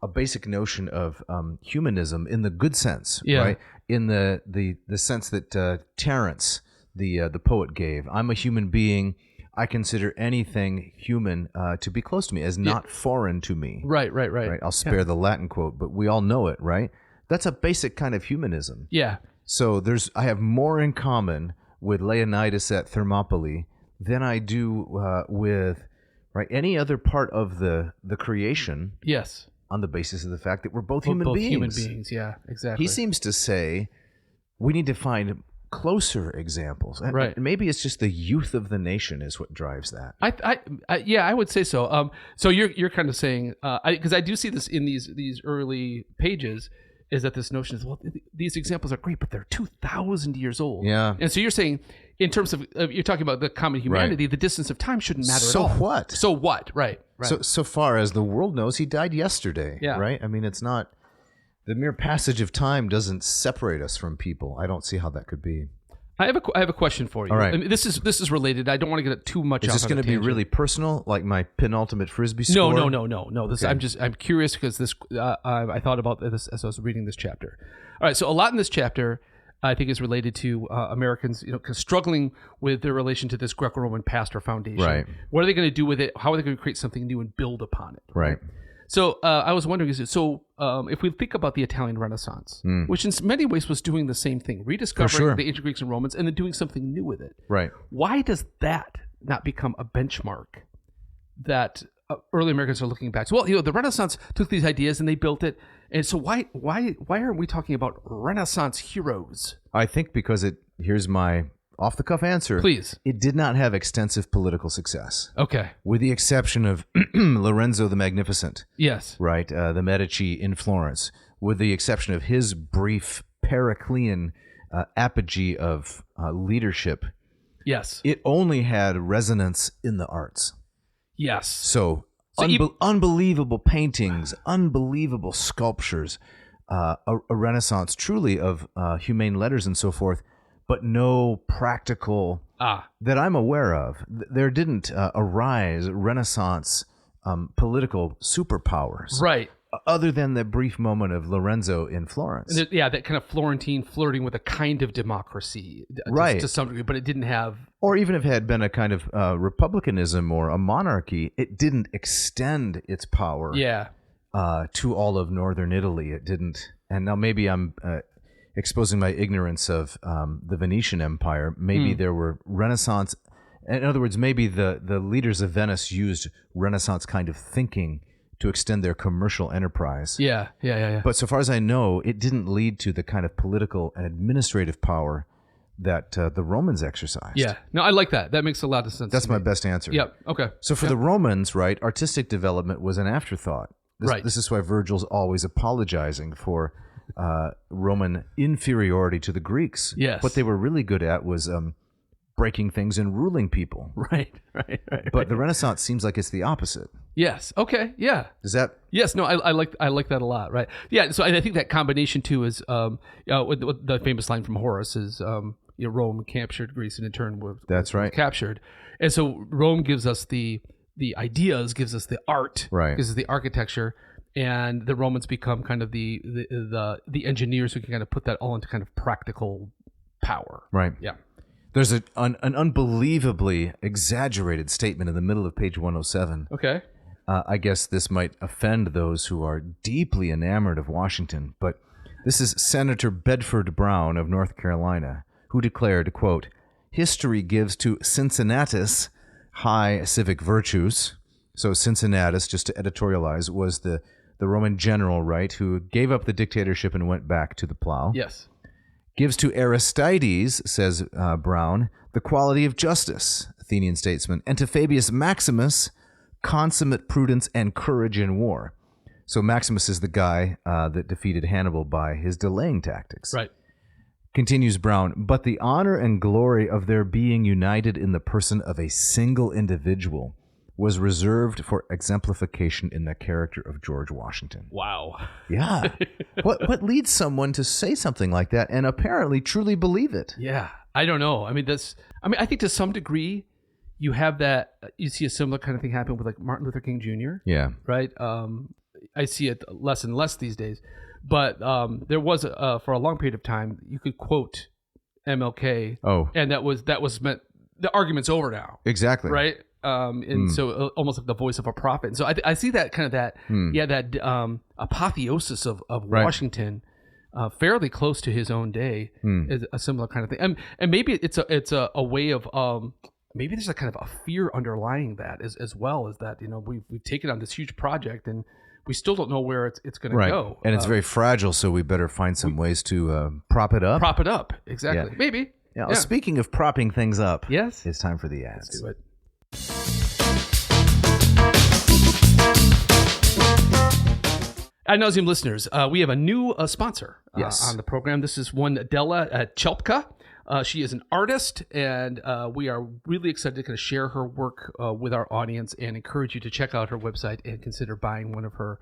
a basic notion of humanism in the good sense, right? In the sense that Terence, the poet, gave. I'm a human being. I consider anything human to be close to me, as not foreign to me. Right. I'll spare the Latin quote, but we all know it, right? That's a basic kind of humanism. Yeah. So I have more in common with Leonidas at Thermopylae than I do with any other part of the creation. Yes. On the basis of the fact that we're both human beings. Human beings, yeah, exactly. He seems to say we need to find closer examples. Right. And maybe it's just the youth of the nation is what drives that. I would say so. So you're kind of saying, because I do see this in these early pages, is that this notion is, well, these examples are great, but they're 2,000 years old. Yeah. And so you're saying, in terms of you're talking about the common humanity, the distance of time shouldn't matter at all. So what? Right. So far as the world knows, he died yesterday. Yeah. Right? I mean, it's not... The mere passage of time doesn't separate us from people. I don't see how that could be. I have a question for you. All right. I mean, this is related. I don't want to get too much. Is this going to be really personal, like my penultimate frisbee score? No. This I'm curious because this I thought about this as I was reading this chapter. All right, so a lot in this chapter I think is related to Americans, struggling with their relation to this Greco-Roman past or foundation. Right. What are they going to do with it? How are they going to create something new and build upon it? Right. So I was wondering, if we think about the Italian Renaissance, which in many ways was doing the same thing, rediscovering the ancient Greeks and Romans, and then doing something new with it. Right. Why does that not become a benchmark that early Americans are looking back? So, well, the Renaissance took these ideas and they built it, and so why aren't we talking about Renaissance heroes? I think because here's my off-the-cuff answer. Please. It did not have extensive political success. Okay. With the exception of Lorenzo the Magnificent. Yes. Right, the Medici in Florence. With the exception of his brief Periclean apogee of leadership. Yes. It only had resonance in the arts. Yes. So unbelievable paintings, unbelievable sculptures, a renaissance truly of humane letters and so forth. But no practical that I'm aware of. There didn't arise Renaissance political superpowers, right? Other than the brief moment of Lorenzo in Florence. That kind of Florentine flirting with a kind of democracy, right, to some degree, but it didn't have. Or even if it had been a kind of republicanism or a monarchy, it didn't extend its power. To all of northern Italy. It didn't. And now maybe I'm. Exposing my ignorance of the Venetian Empire. Maybe there were Renaissance. In other words, maybe the leaders of Venice used Renaissance kind of thinking to extend their commercial enterprise. Yeah. But so far as I know, it didn't lead to the kind of political and administrative power that the Romans exercised. Yeah. No, I like that. That makes a lot of sense. That's my best answer. Yep. Okay. So for the Romans, right, artistic development was an afterthought. This is why Virgil's always apologizing for Roman inferiority to the Greeks. Yes. What they were really good at was breaking things and ruling people. Right. But the Renaissance seems like it's the opposite. Yes. Okay. Yeah. Does that? Yes. No. I like that a lot. Right. Yeah. So I think that combination too is with the famous line from Horace is Rome captured Greece and in turn was captured, and so Rome gives us the ideas, gives us the art, gives us the architecture, and the Romans become kind of the engineers who can kind of put that all into kind of practical power. Right. Yeah. There's an unbelievably exaggerated statement in the middle of page 107. Okay. I guess this might offend those who are deeply enamored of Washington, but this is Senator Bedford Brown of North Carolina, who declared, quote, "History gives to Cincinnatus high civic virtues." So Cincinnatus, just to editorialize, was the Roman general, right, who gave up the dictatorship and went back to the plow. Yes. Gives to Aristides, says Brown, the quality of justice, Athenian statesman, and to Fabius Maximus, consummate prudence and courage in war. So Maximus is the guy that defeated Hannibal by his delaying tactics. Right. Continues Brown, but the honor and glory of their being united in the person of a single individual was reserved for exemplification in the character of George Washington. Wow. Yeah. What leads someone to say something like that and apparently truly believe it? Yeah. I don't know. I think to some degree you have that, you see a similar kind of thing happen with like Martin Luther King Jr. Yeah. Right. I see it less and less these days, but there was for a long period of time you could quote MLK. Oh. And that was meant, the argument's over now. Exactly. Right. So almost like the voice of a prophet. And so I see that kind of that apotheosis of Washington, fairly close to his own day, is a similar kind of thing. And maybe it's a way of maybe there's a kind of a fear underlying that as well, as that we've taken on this huge project and we still don't know where it's going to go. And it's very fragile, so we better find some ways to prop it up. Prop it up, exactly. Yeah. Maybe. Yeah. Well, speaking of propping things up, yes, it's time for the ads. Let's do it. Ad Nauseam listeners, we have a new sponsor on the program. This is one Della Chelpka. She is an artist, and we are really excited to kind of share her work with our audience and encourage you to check out her website and consider buying one of her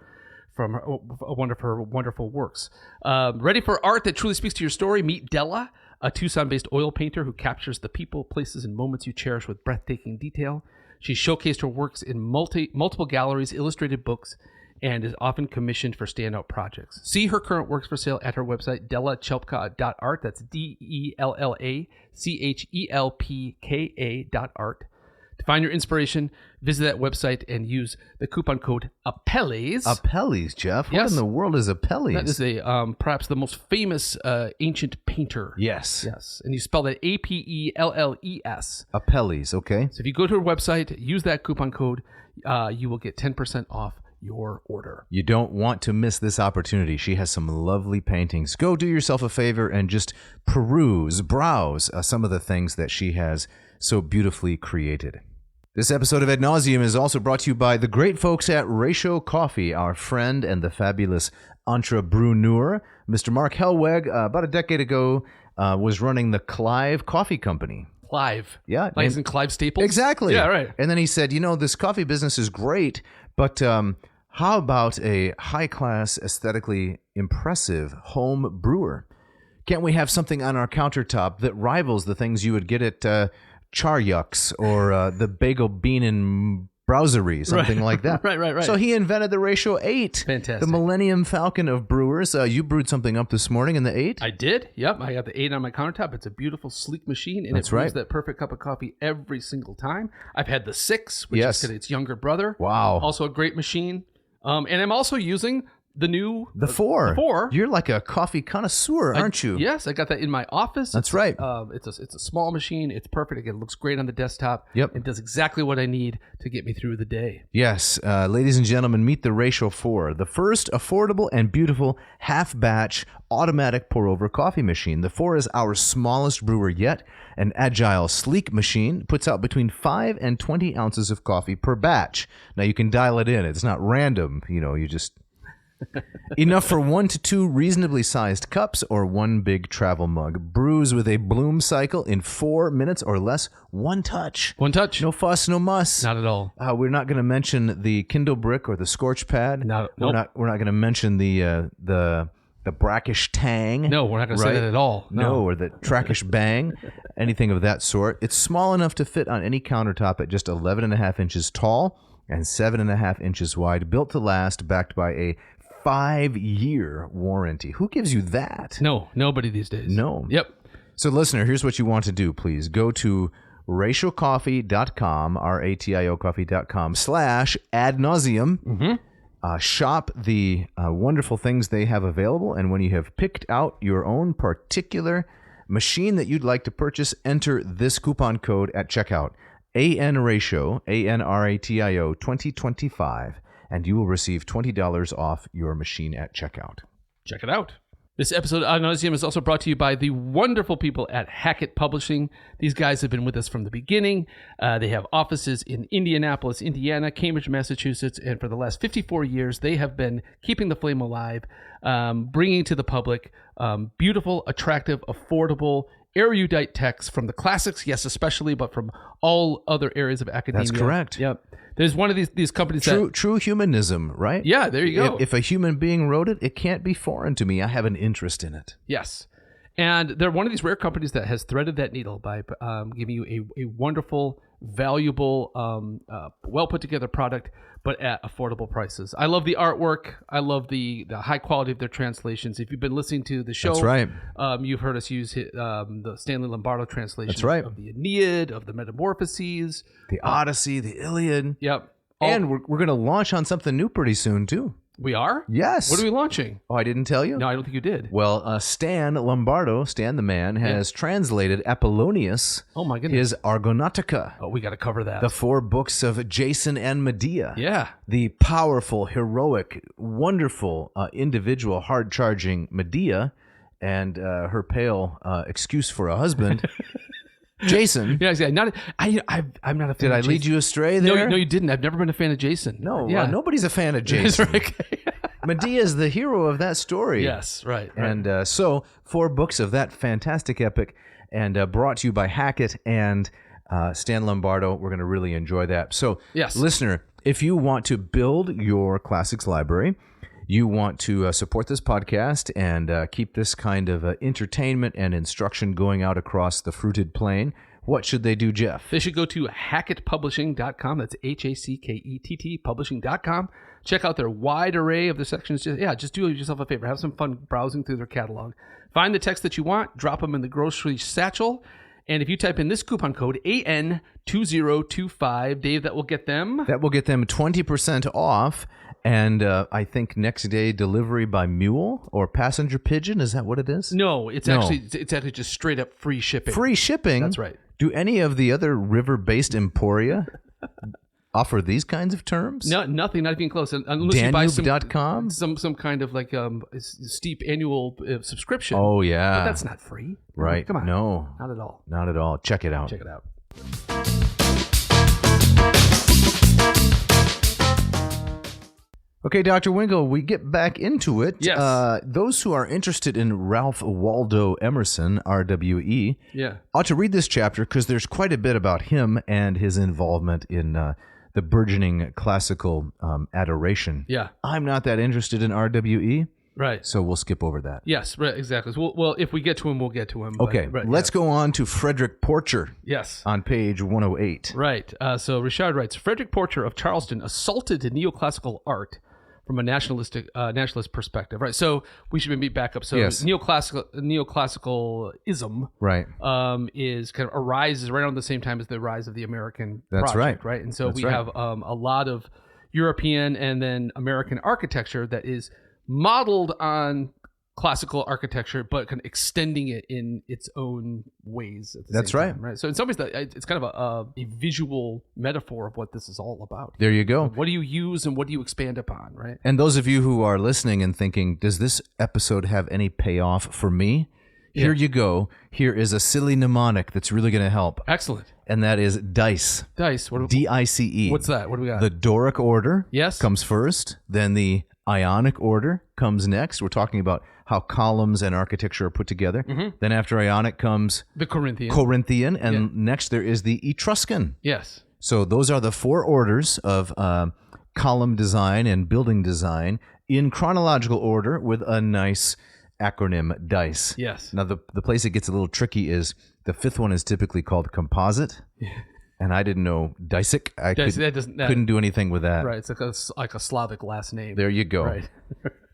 wonderful works. Ready for art that truly speaks to your story? Meet Della, a Tucson-based oil painter who captures the people, places, and moments you cherish with breathtaking detail. She's showcased her works in multiple galleries, illustrated books, and is often commissioned for standout projects. See her current works for sale at her website, dellachelpka.art. That's DELLACHELPKA.art. To find your inspiration, visit that website and use the coupon code Apelles. Apelles, Jeff? Yes. What in the world is Apelles? That is perhaps the most famous ancient painter. Yes. Yes. And you spell that APELLES. Apelles, okay. So if you go to her website, use that coupon code, you will get 10% off your order. You don't want to miss this opportunity. She has some lovely paintings. Go do yourself a favor and just browse some of the things that she has so beautifully created. This episode of Ad Nauseam is also brought to you by the great folks at Ratio Coffee, our friend and the fabulous entrepreneur. Mr. Mark Helweg, about a decade ago, was running the Clive Coffee Company. Clive. Yeah. Like in Clive Staples? Exactly. Yeah, right. And then he said, this coffee business is great, but how about a high-class, aesthetically impressive home brewer? Can't we have something on our countertop that rivals the things you would get at Charyuk's or the Bagel Bean and Browsery, something like that? Right. So he invented the Ratio 8. Fantastic. The Millennium Falcon of brewers. You brewed something up this morning in the 8? I did. Yep. I got the 8 on my countertop. It's a beautiful, sleek machine, and it brews that perfect cup of coffee every single time. I've had the 6, which is its younger brother. Wow. Also a great machine. And I'm also using the 4. The 4. You're like a coffee connoisseur, aren't you? Yes, I got that in my office. That's right. It's a small machine. It's perfect. It looks great on the desktop. Yep. It does exactly what I need to get me through the day. Yes. Ladies and gentlemen, meet the Ratio 4, the first affordable and beautiful half-batch automatic pour-over coffee machine. The 4 is our smallest brewer yet. An agile, sleek machine puts out between 5 and 20 ounces of coffee per batch. Now, you can dial it in. It's not random. You just Enough for 1 to 2 reasonably sized cups or 1 big travel mug. Brews with a bloom cycle in 4 minutes or less. One touch. One touch. No fuss, no muss. Not at all. We're not going to mention the Kindle brick or the scorch pad. Nope. We're not going to mention the brackish tang. No, we're not going to say that at all. No, or the trackish bang, anything of that sort. It's small enough to fit on any countertop at just 11.5 inches tall and 7.5 inches wide, built to last, backed by a 5-year warranty. Who gives you that? No, nobody these days. No. Yep. So, listener, here's what you want to do, please. Go to ratiocoffee.com, ratiocoffee.com/adnauseum. Shop the wonderful things they have available, and when you have picked out your own particular machine that you'd like to purchase, enter this coupon code at checkout, ANRATIO, ANRATIO 2025, and you will receive $20 off your machine at checkout. Check it out. This episode of Idolizing is also brought to you by the wonderful people at Hackett Publishing. These guys have been with us from the beginning. They have offices in Indianapolis, Indiana, Cambridge, Massachusetts, and for the last 54 years, they have been keeping the flame alive, bringing to the public beautiful, attractive, affordable, erudite texts from the classics, yes, especially, but from all other areas of academia. That's correct. Yep. There's one of these companies True humanism, right? Yeah, there you go. If a human being wrote it, it can't be foreign to me. I have an interest in it. Yes. And they're one of these rare companies that has threaded that needle by giving you a wonderful, valuable, well put together product, but at affordable prices. I love the artwork. I love the high quality of their translations. If you've been listening to the show, that's right. You've heard us use the Stanley Lombardo translation that's right. of the Aeneid, of the Metamorphoses, the Odyssey, the Iliad. Yep. And we're going to launch on something new pretty soon, too. We are? Yes. What are we launching? Oh, I didn't tell you? No, I don't think you did. Well, Stan Lombardo, Stan the man, has translated Apollonius, oh my goodness, his Argonautica. Oh, we got to cover that. The 4 books of Jason and Medea. Yeah. The powerful, heroic, wonderful, individual, hard-charging Medea and her pale excuse for a husband. Jason. Yeah, exactly. I'm not a fan. Did I lead you astray there? No, you didn't. I've never been a fan of Jason. No, yeah. Nobody's a fan of Jason. Right. Medea is the hero of that story. Yes, right. And so 4 books of that fantastic epic, and brought to you by Hackett and Stan Lombardo. We're going to really enjoy that. So, yes, listener, if you want to build your classics library, you want to support this podcast and keep this kind of entertainment and instruction going out across the fruited plain, what should they do, Jeff? They should go to hackettpublishing.com. That's HACKETT publishing.com. Check out their wide array of the sections. Just do yourself a favor. Have some fun browsing through their catalog. Find the text that you want, drop them in the grocery satchel, and if you type in this coupon code, AN2025, Dave, that will get them 20% off. And I think next day delivery by mule or passenger pigeon. Is that what it is? No, it's actually just straight up free shipping. Free shipping? That's right. Do any of the other river-based emporia offer these kinds of terms? No, nothing, not even close. Unless you buy Danube.com? some kind of like steep annual subscription. Oh, yeah. But that's not free. Right. Come on. No. Not at all. Not at all. Check it out. Check it out. Okay, Dr. Winkle, we get back into it. Yes. Those who are interested in Ralph Waldo Emerson, RWE, ought to read this chapter because there's quite a bit about him and his involvement in the burgeoning classical adoration. Yeah. I'm not that interested in RWE. Right. So we'll skip over that. Yes, right, exactly. Well, if we get to him, we'll get to him. Okay, let's go on to Frederick Porcher. Yes. On page 108. Right. So Rishard writes, Frederick Porcher of Charleston assaulted neoclassical art from a nationalist perspective, right? So we should maybe back up. So yes. neoclassicalism, right, is kind of arises right around the same time as the rise of the American That's project, right. right? And so That's we right. have a lot of European and then American architecture that is modeled on classical architecture, but kind of extending it in its own ways. At the That's same right. time, right. So in some ways, it's kind of a visual metaphor of what this is all about. There you go. What do you use and what do you expand upon, right? And those of you who are listening and thinking, does this episode have any payoff for me? Here you go. Here is a silly mnemonic that's really going to help. Excellent. And that is dice. Dice. DICE. What's that? What do we got? The Doric order Yes. comes first, then the Ionic order comes next. We're talking about how columns and architecture are put together. Then after Ionic comes the Corinthian. And next there is the Etruscan. Yes. So those are the four orders of column design and building design in chronological order with a nice acronym, DICE. Yes. Now, the place it gets a little tricky is the fifth one is typically called composite. And I didn't know DICIC. I couldn't do anything with that. Right. It's like a Slavic last name. There you go. Right.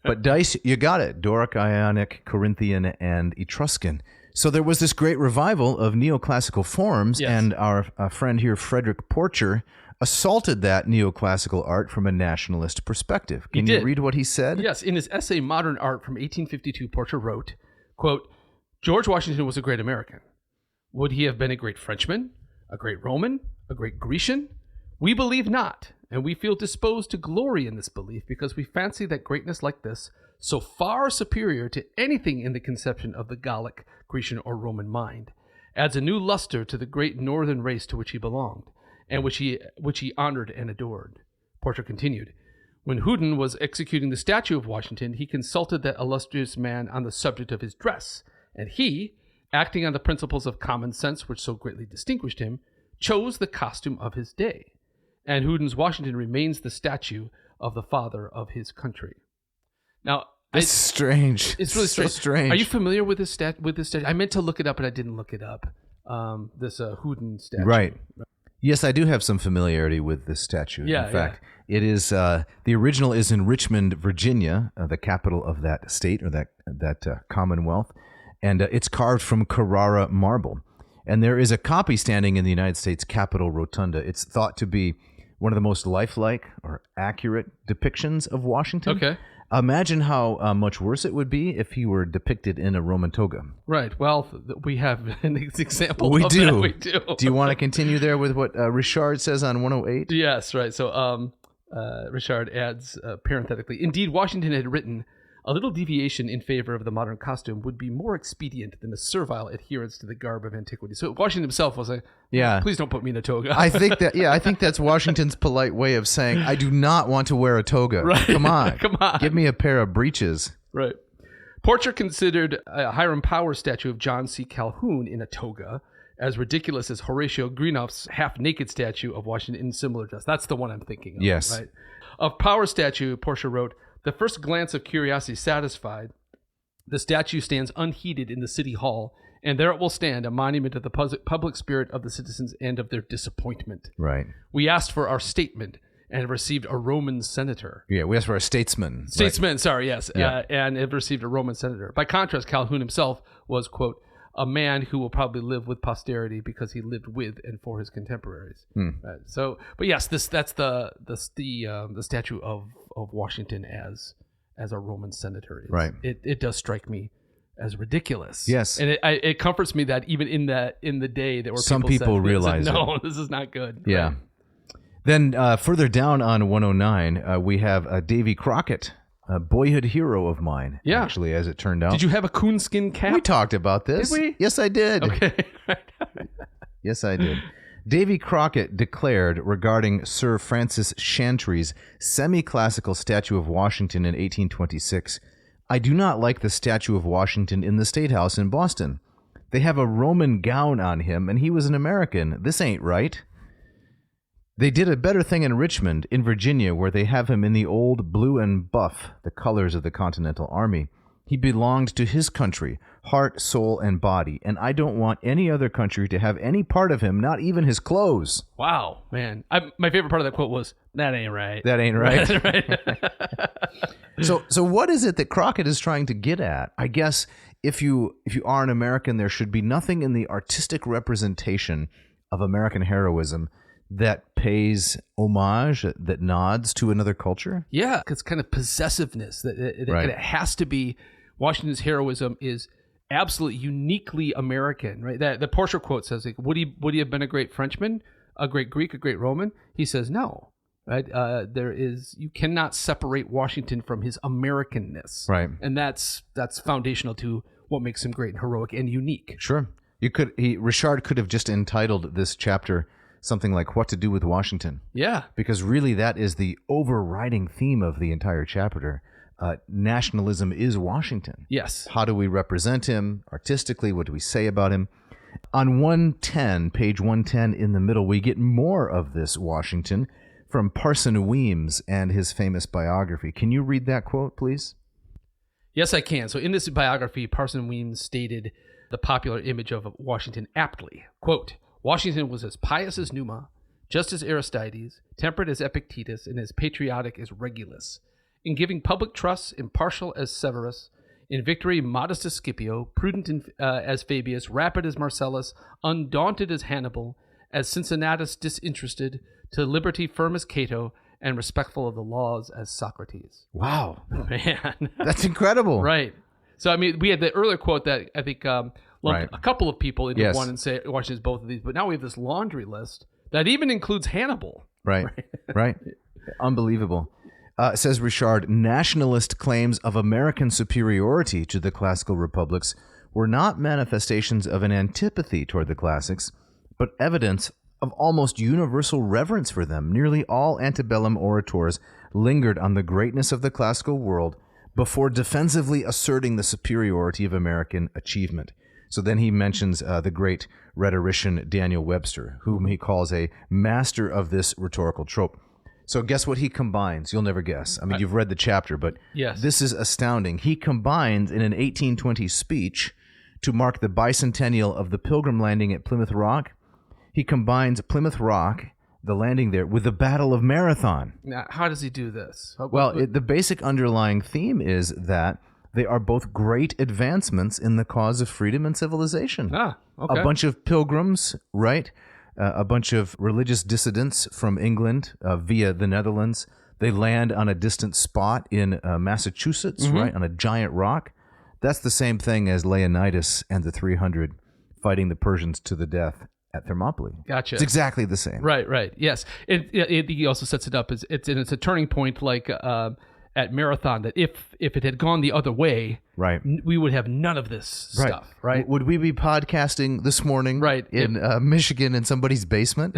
But DICE, you got it. Doric, Ionic, Corinthian, and Etruscan. So there was this great revival of neoclassical forms, and our friend here, Frederick Porcher, assaulted that neoclassical art from a nationalist perspective. Can you read what he said? Yes. In his essay, Modern Art from 1852, Porcher wrote, quote, George Washington was a great American. Would he have been a great Frenchman, a great Roman, a great Grecian? We believe not, and we feel disposed to glory in this belief because we fancy that greatness like this, so far superior to anything in the conception of the Gallic, Grecian, or Roman mind, adds a new luster to the great northern race to which he belonged, and which he honored and adored. Porcher continued, when Houdin was executing the statue of Washington, he consulted that illustrious man on the subject of his dress, and he, acting on the principles of common sense which so greatly distinguished him, chose the costume of his day. And Houdin's Washington remains the statue of the father of his country. Now, it's strange. It's really so strange. Are you familiar with this statue? I meant to look it up, but I didn't look it up. This Houdin statue. Right. Yes, I do have some familiarity with this statue. Yeah, in fact, it is the original is in Richmond, Virginia, the capital of that state or that Commonwealth, and it's carved from Carrara marble. And there is a copy standing in the United States Capitol Rotunda. It's thought to be one of the most lifelike or accurate depictions of Washington. Okay. Imagine how much worse it would be if he were depicted in a Roman toga. Right. Well, we have an example we of do. that. We do. Do you want to continue there with what Rishard says on 108? Yes, right. So Rishard adds parenthetically, indeed, Washington had written, a little deviation in favor of the modern costume would be more expedient than a servile adherence to the garb of antiquity. So Washington himself was like, please don't put me in a toga. I think that's Washington's polite way of saying, I do not want to wear a toga. Right. Come on. Come on. Give me a pair of breeches. Right. Porcher considered a Hiram Powers statue of John C. Calhoun in a toga as ridiculous as Horatio Greenough's half-naked statue of Washington in similar dress. That's the one I'm thinking of. Yes. Right? Of Powers' statue, Porcher wrote, the first glance of curiosity satisfied, the statue stands unheeded in the city hall, and there it will stand, a monument of the public spirit of the citizens and of their disappointment. Right. We asked for our statement and have received a Roman senator. Yeah, we asked for a statesman. Statesman, sorry, yes. Yeah. And have received a Roman senator. By contrast, Calhoun himself was, quote, a man who will probably live with posterity because he lived with and for his contemporaries. Right. So, but yes, that's the statue of Washington as a Roman senator. Right. It does strike me as ridiculous. Yes. And it comforts me that even in the day there were some people realize no, this is not good. Yeah. Right. Then further down on 109, we have Davy Crockett, a boyhood hero of mine. Yeah. Actually, as it turned out. Did you have a coonskin cap? We talked about this. Did we? Yes, I did. Okay. Yes, I did. Davy Crockett declared regarding Sir Francis Chantrey's semi-classical statue of Washington in 1826, I do not like the statue of Washington in the State House in Boston. They have a Roman gown on him, and he was an American. This ain't right. They did a better thing in Richmond, in Virginia, where they have him in the old blue and buff, the colors of the Continental Army. He belonged to his country, heart, soul, and body, and I don't want any other country to have any part of him, not even his clothes. Wow, man. My favorite part of that quote was, that ain't right. That ain't right. Right. So what is it that Crockett is trying to get at? I guess if you are an American, there should be nothing in the artistic representation of American heroism that pays homage, that nods to another culture. Yeah, it's kind of possessiveness. That it has to be. Washington's heroism is absolutely uniquely American, right? That the Porcher quote says, like, would he have been a great Frenchman, a great Greek, a great Roman? He says no. Right? You cannot separate Washington from his Americanness. Right. And that's foundational to what makes him great and heroic and unique. Sure. Rishard could have just entitled this chapter something like What to Do with Washington. Yeah. Because really that is the overriding theme of the entire chapter. Nationalism is Washington. Yes. How do we represent him artistically? What do we say about him? On 110, page 110 in the middle, we get more of this Washington from Parson Weems and his famous biography. Can you read that quote, please? Yes, I can. So in this biography, Parson Weems stated the popular image of Washington aptly. Quote, Washington was as pious as Numa, just as Aristides, temperate as Epictetus, and as patriotic as Regulus. In giving public trusts, impartial as Severus. In victory, modest as Scipio, prudent as Fabius, rapid as Marcellus, undaunted as Hannibal, as Cincinnatus disinterested, to liberty firm as Cato, and respectful of the laws as Socrates. Wow. Man. That's incredible. Right. So, I mean, we had the earlier quote that I think lumped Right. a couple of people into Yes. one and say Washington's both of these, but now we have this laundry list that even includes Hannibal. Right. Right. Unbelievable. Says Rishard, nationalist claims of American superiority to the classical republics were not manifestations of an antipathy toward the classics, but evidence of almost universal reverence for them. Nearly all antebellum orators lingered on the greatness of the classical world before defensively asserting the superiority of American achievement. So then he mentions the great rhetorician Daniel Webster, whom he calls a master of this rhetorical trope. So guess what he combines? You'll never guess. I mean, you've read the chapter, but Yes. this is astounding. He combines in an 1820 speech to mark the bicentennial of the Pilgrim landing at Plymouth Rock. He combines Plymouth Rock, the landing there, with the Battle of Marathon. Now, how does he do this? Well, the basic underlying theme is that they are both great advancements in the cause of freedom and civilization. okay. A bunch of pilgrims, right? A bunch of religious dissidents from England via the Netherlands. They land on a distant spot in Massachusetts, right, on a giant rock. That's the same thing as Leonidas and the 300 fighting the Persians to the death at Thermopylae. Gotcha. It's exactly the same. Right. Yes. He also sets it up as it's a turning point, like at Marathon, that if it had gone the other way, Right. we would have none of this stuff, right? Would we be podcasting this morning Right. in Michigan in somebody's basement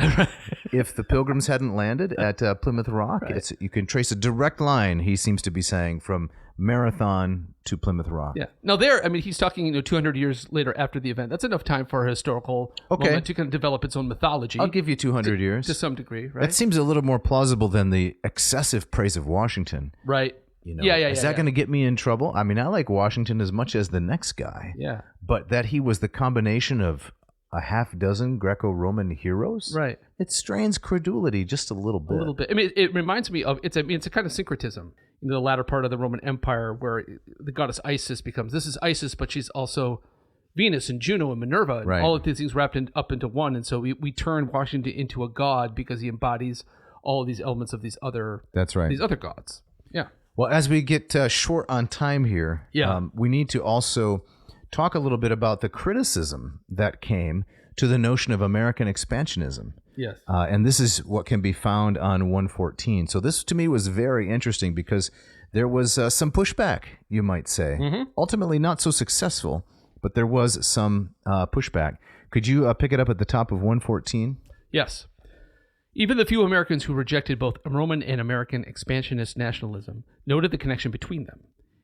if the Pilgrims hadn't landed at Plymouth Rock? Right. You can trace a direct line, he seems to be saying, from Marathon to Plymouth Rock. Yeah. Now he's talking 200 years later after the event. That's enough time for a historical Okay. moment to kind of develop its own mythology. I'll give you 200 years. to some degree, right? That seems a little more plausible than the excessive praise of Washington. Right. Yeah. Is that going to get me in trouble? I mean, I like Washington as much as the next guy. Yeah. But that he was the combination of a half dozen Greco-Roman heroes? Right. It strains credulity just a little bit. A little bit. I mean, it reminds me of it's a kind of syncretism in the latter part of the Roman Empire, where the goddess Isis becomes this is Isis, but she's also Venus and Juno and Minerva, and Right. all of these things wrapped up into one. And so we turn Washington into a god because he embodies all of these elements of these other That's right. these other gods. Yeah. Well, as we get short on time here, we need to also talk a little bit about the criticism that came to the notion of American expansionism. Yes. And this is what can be found on 114. So this, to me, was very interesting because there was some pushback, you might say. Ultimately, not so successful, but there was some pushback. Could you pick it up at the top of 114? Yes. Even the few Americans who rejected both Roman and American expansionist nationalism noted the connection between them.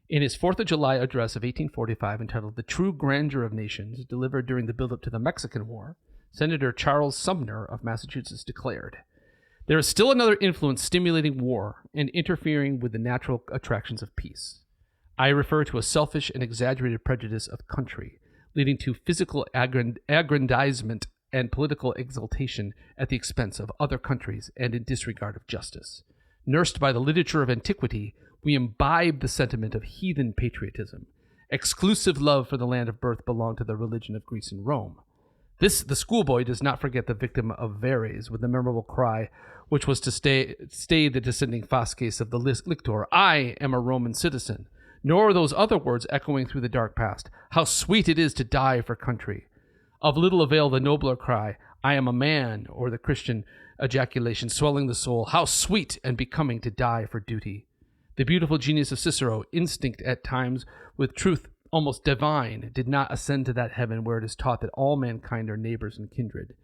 In his 4th of July address of 1845, entitled The True Grandeur of Nations, delivered during the build-up to the Mexican War, Senator Charles Sumner of Massachusetts declared, "There is still another influence stimulating war and interfering with the natural attractions of peace. I refer to a selfish and exaggerated prejudice of country, leading to physical aggrandizement and political exaltation at the expense of other countries and in disregard of justice. Nursed by the literature of antiquity, we imbibe the sentiment of heathen patriotism. Exclusive love for the land of birth belonged to the religion of Greece and Rome. The schoolboy does not forget the victim of Verres with the memorable cry, which was to stay the descending fasces of the lictor, 'I am a Roman citizen,' nor those other words echoing through the dark past, 'How sweet it is to die for country.' Of little avail the nobler cry, 'I am a man,' or the Christian ejaculation swelling the soul, 'How sweet and becoming to die for duty.' The beautiful genius of Cicero, instinct at times with truth almost divine, did not ascend to that heaven where it is taught that all mankind are neighbors and kindred.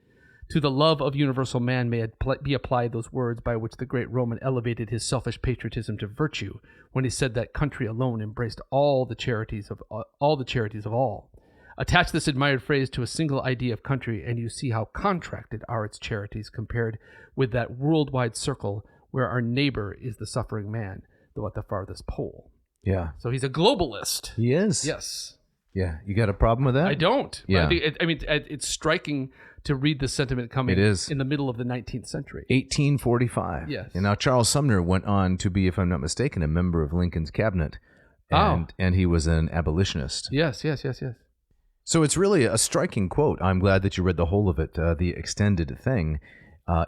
To the love of universal man may be applied those words by which the great Roman elevated his selfish patriotism to virtue, when he said that country alone embraced all the charities of all. Attach this admired phrase to a single idea of country, and you see how contracted are its charities compared with that worldwide circle where our neighbor is the suffering man, though at the farthest pole. Yeah. So he's a globalist. He is. Yes. Yeah. You got a problem with that? I don't. Yeah. It's striking to read the sentiment coming in the middle of the 19th century. 1845. Yes. And now Charles Sumner went on to be, if I'm not mistaken, a member of Lincoln's cabinet. And he was an abolitionist. Yes. So it's really a striking quote. I'm glad that you read the whole of it, the extended thing.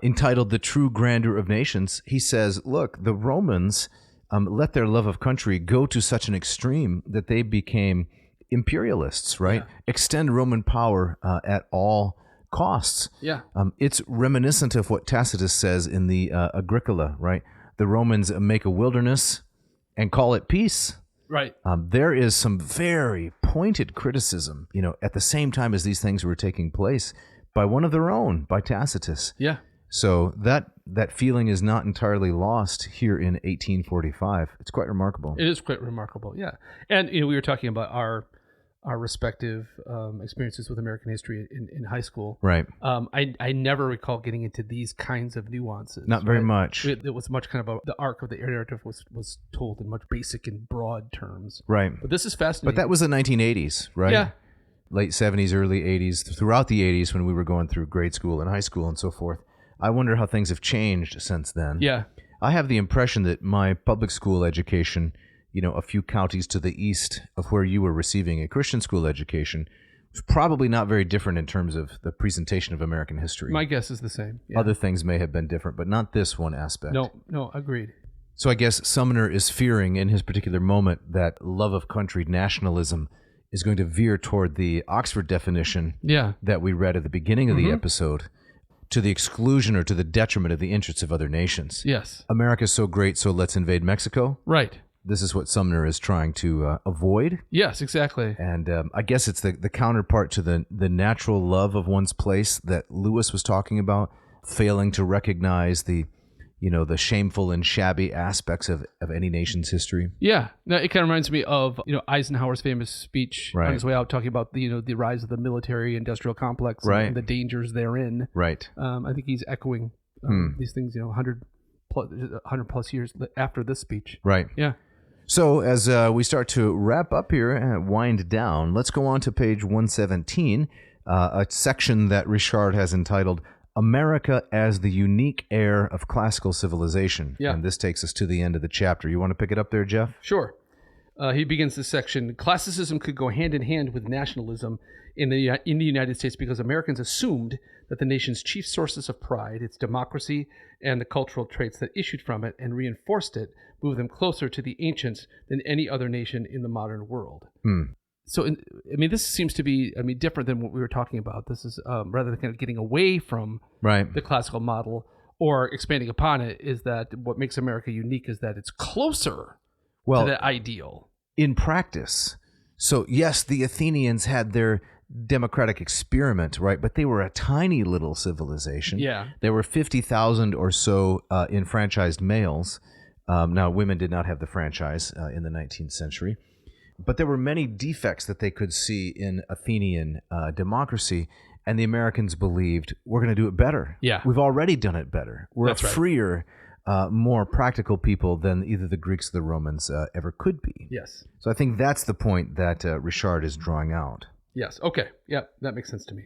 Entitled The True Grandeur of Nations, he says, look, the Romans let their love of country go to such an extreme that they became imperialists, right? Yeah. Extend Roman power at all costs. Yeah. It's reminiscent of what Tacitus says in the Agricola, right? The Romans make a wilderness and call it peace. Right. There is some very pointed criticism, at the same time as these things were taking place by one of their own, by Tacitus. Yeah. So that feeling is not entirely lost here in 1845. It's quite remarkable. It is quite remarkable, yeah. And we were talking about our respective experiences with American history in high school. Right. I never recall getting into these kinds of nuances. Not very much. It was much kind of the arc of the narrative was told in much basic and broad terms. Right. But this is fascinating. But that was the 1980s, right? Yeah. Late 70s, early 80s, throughout the 80s when we were going through grade school and high school and so forth. I wonder how things have changed since then. Yeah. I have the impression that my public school education, a few counties to the east of where you were receiving a Christian school education, was probably not very different in terms of the presentation of American history. My guess is the same. Yeah. Other things may have been different, but not this one aspect. No, agreed. So I guess Sumner is fearing in his particular moment that love of country, nationalism, is going to veer toward the Oxford definition that we read at the beginning of the episode, to the exclusion or to the detriment of the interests of other nations. Yes. America's so great, so let's invade Mexico. Right. This is what Sumner is trying to avoid. Yes, exactly. And I guess it's the counterpart to the natural love of one's place that Lewis was talking about, failing to recognize the shameful and shabby aspects of any nation's history. Yeah. Now, it kind of reminds me of, Eisenhower's famous speech on his way out, talking about the rise of the military-industrial complex and the dangers therein. Right. I think he's echoing these things, 100 plus years after this speech. Right. Yeah. So as we start to wrap up here and wind down, let's go on to page 117, a section that Rishard has entitled America as the Unique Heir of Classical Civilization. Yeah. And this takes us to the end of the chapter. You want to pick it up there, Jeff? Sure. He begins this section. Classicism could go hand in hand with nationalism in the United States because Americans assumed that the nation's chief sources of pride, its democracy, and the cultural traits that issued from it and reinforced it, moved them closer to the ancients than any other nation in the modern world. So, this seems to be, different than what we were talking about. This is rather than kind of getting away from the classical model or expanding upon it, is that what makes America unique is that it's closer to the ideal. In practice. So, yes, the Athenians had their democratic experiment, right? But they were a tiny little civilization. Yeah. There were 50,000 or so enfranchised males. Now, women did not have the franchise in the 19th century. But there were many defects that they could see in Athenian democracy, and the Americans believed, we're going to do it better. Yeah. We've already done it better. We're a freer, more practical people than either the Greeks or the Romans ever could be. Yes. So I think that's the point that Rishard is drawing out. Yes. Okay. Yeah, that makes sense to me.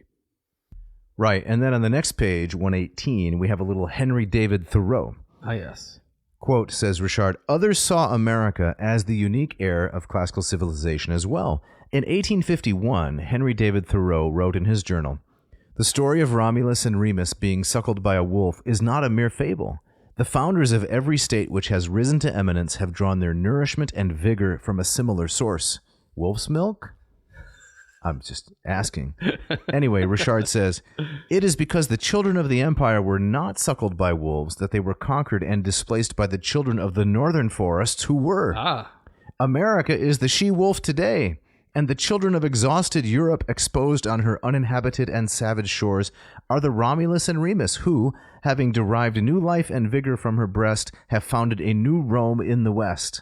Right. And then on the next page, 118, we have a little Henry David Thoreau. Ah, yes. Quote, says Rishard, others saw America as the unique heir of classical civilization as well. In 1851, Henry David Thoreau wrote in his journal, the story of Romulus and Remus being suckled by a wolf is not a mere fable. The founders of every state which has risen to eminence have drawn their nourishment and vigor from a similar source. Wolf's milk? I'm just asking. Anyway, Rishard says, it is because the children of the empire were not suckled by wolves that they were conquered and displaced by the children of the northern forests who were. America is the she-wolf today, and the children of exhausted Europe exposed on her uninhabited and savage shores are the Romulus and Remus, who, having derived new life and vigor from her breast, have founded a new Rome in the West.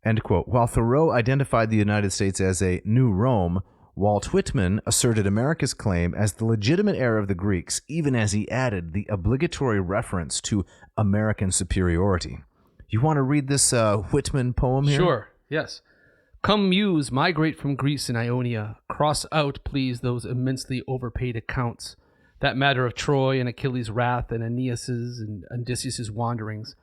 End quote. While Thoreau identified the United States as a new Rome, Walt Whitman asserted America's claim as the legitimate heir of the Greeks, even as he added the obligatory reference to American superiority. You want to read this Whitman poem here? Sure, yes. Come, muse, migrate from Greece and Ionia. Cross out, please, those immensely overpaid accounts. That matter of Troy and Achilles' wrath and Aeneas's and Odysseus' wanderings.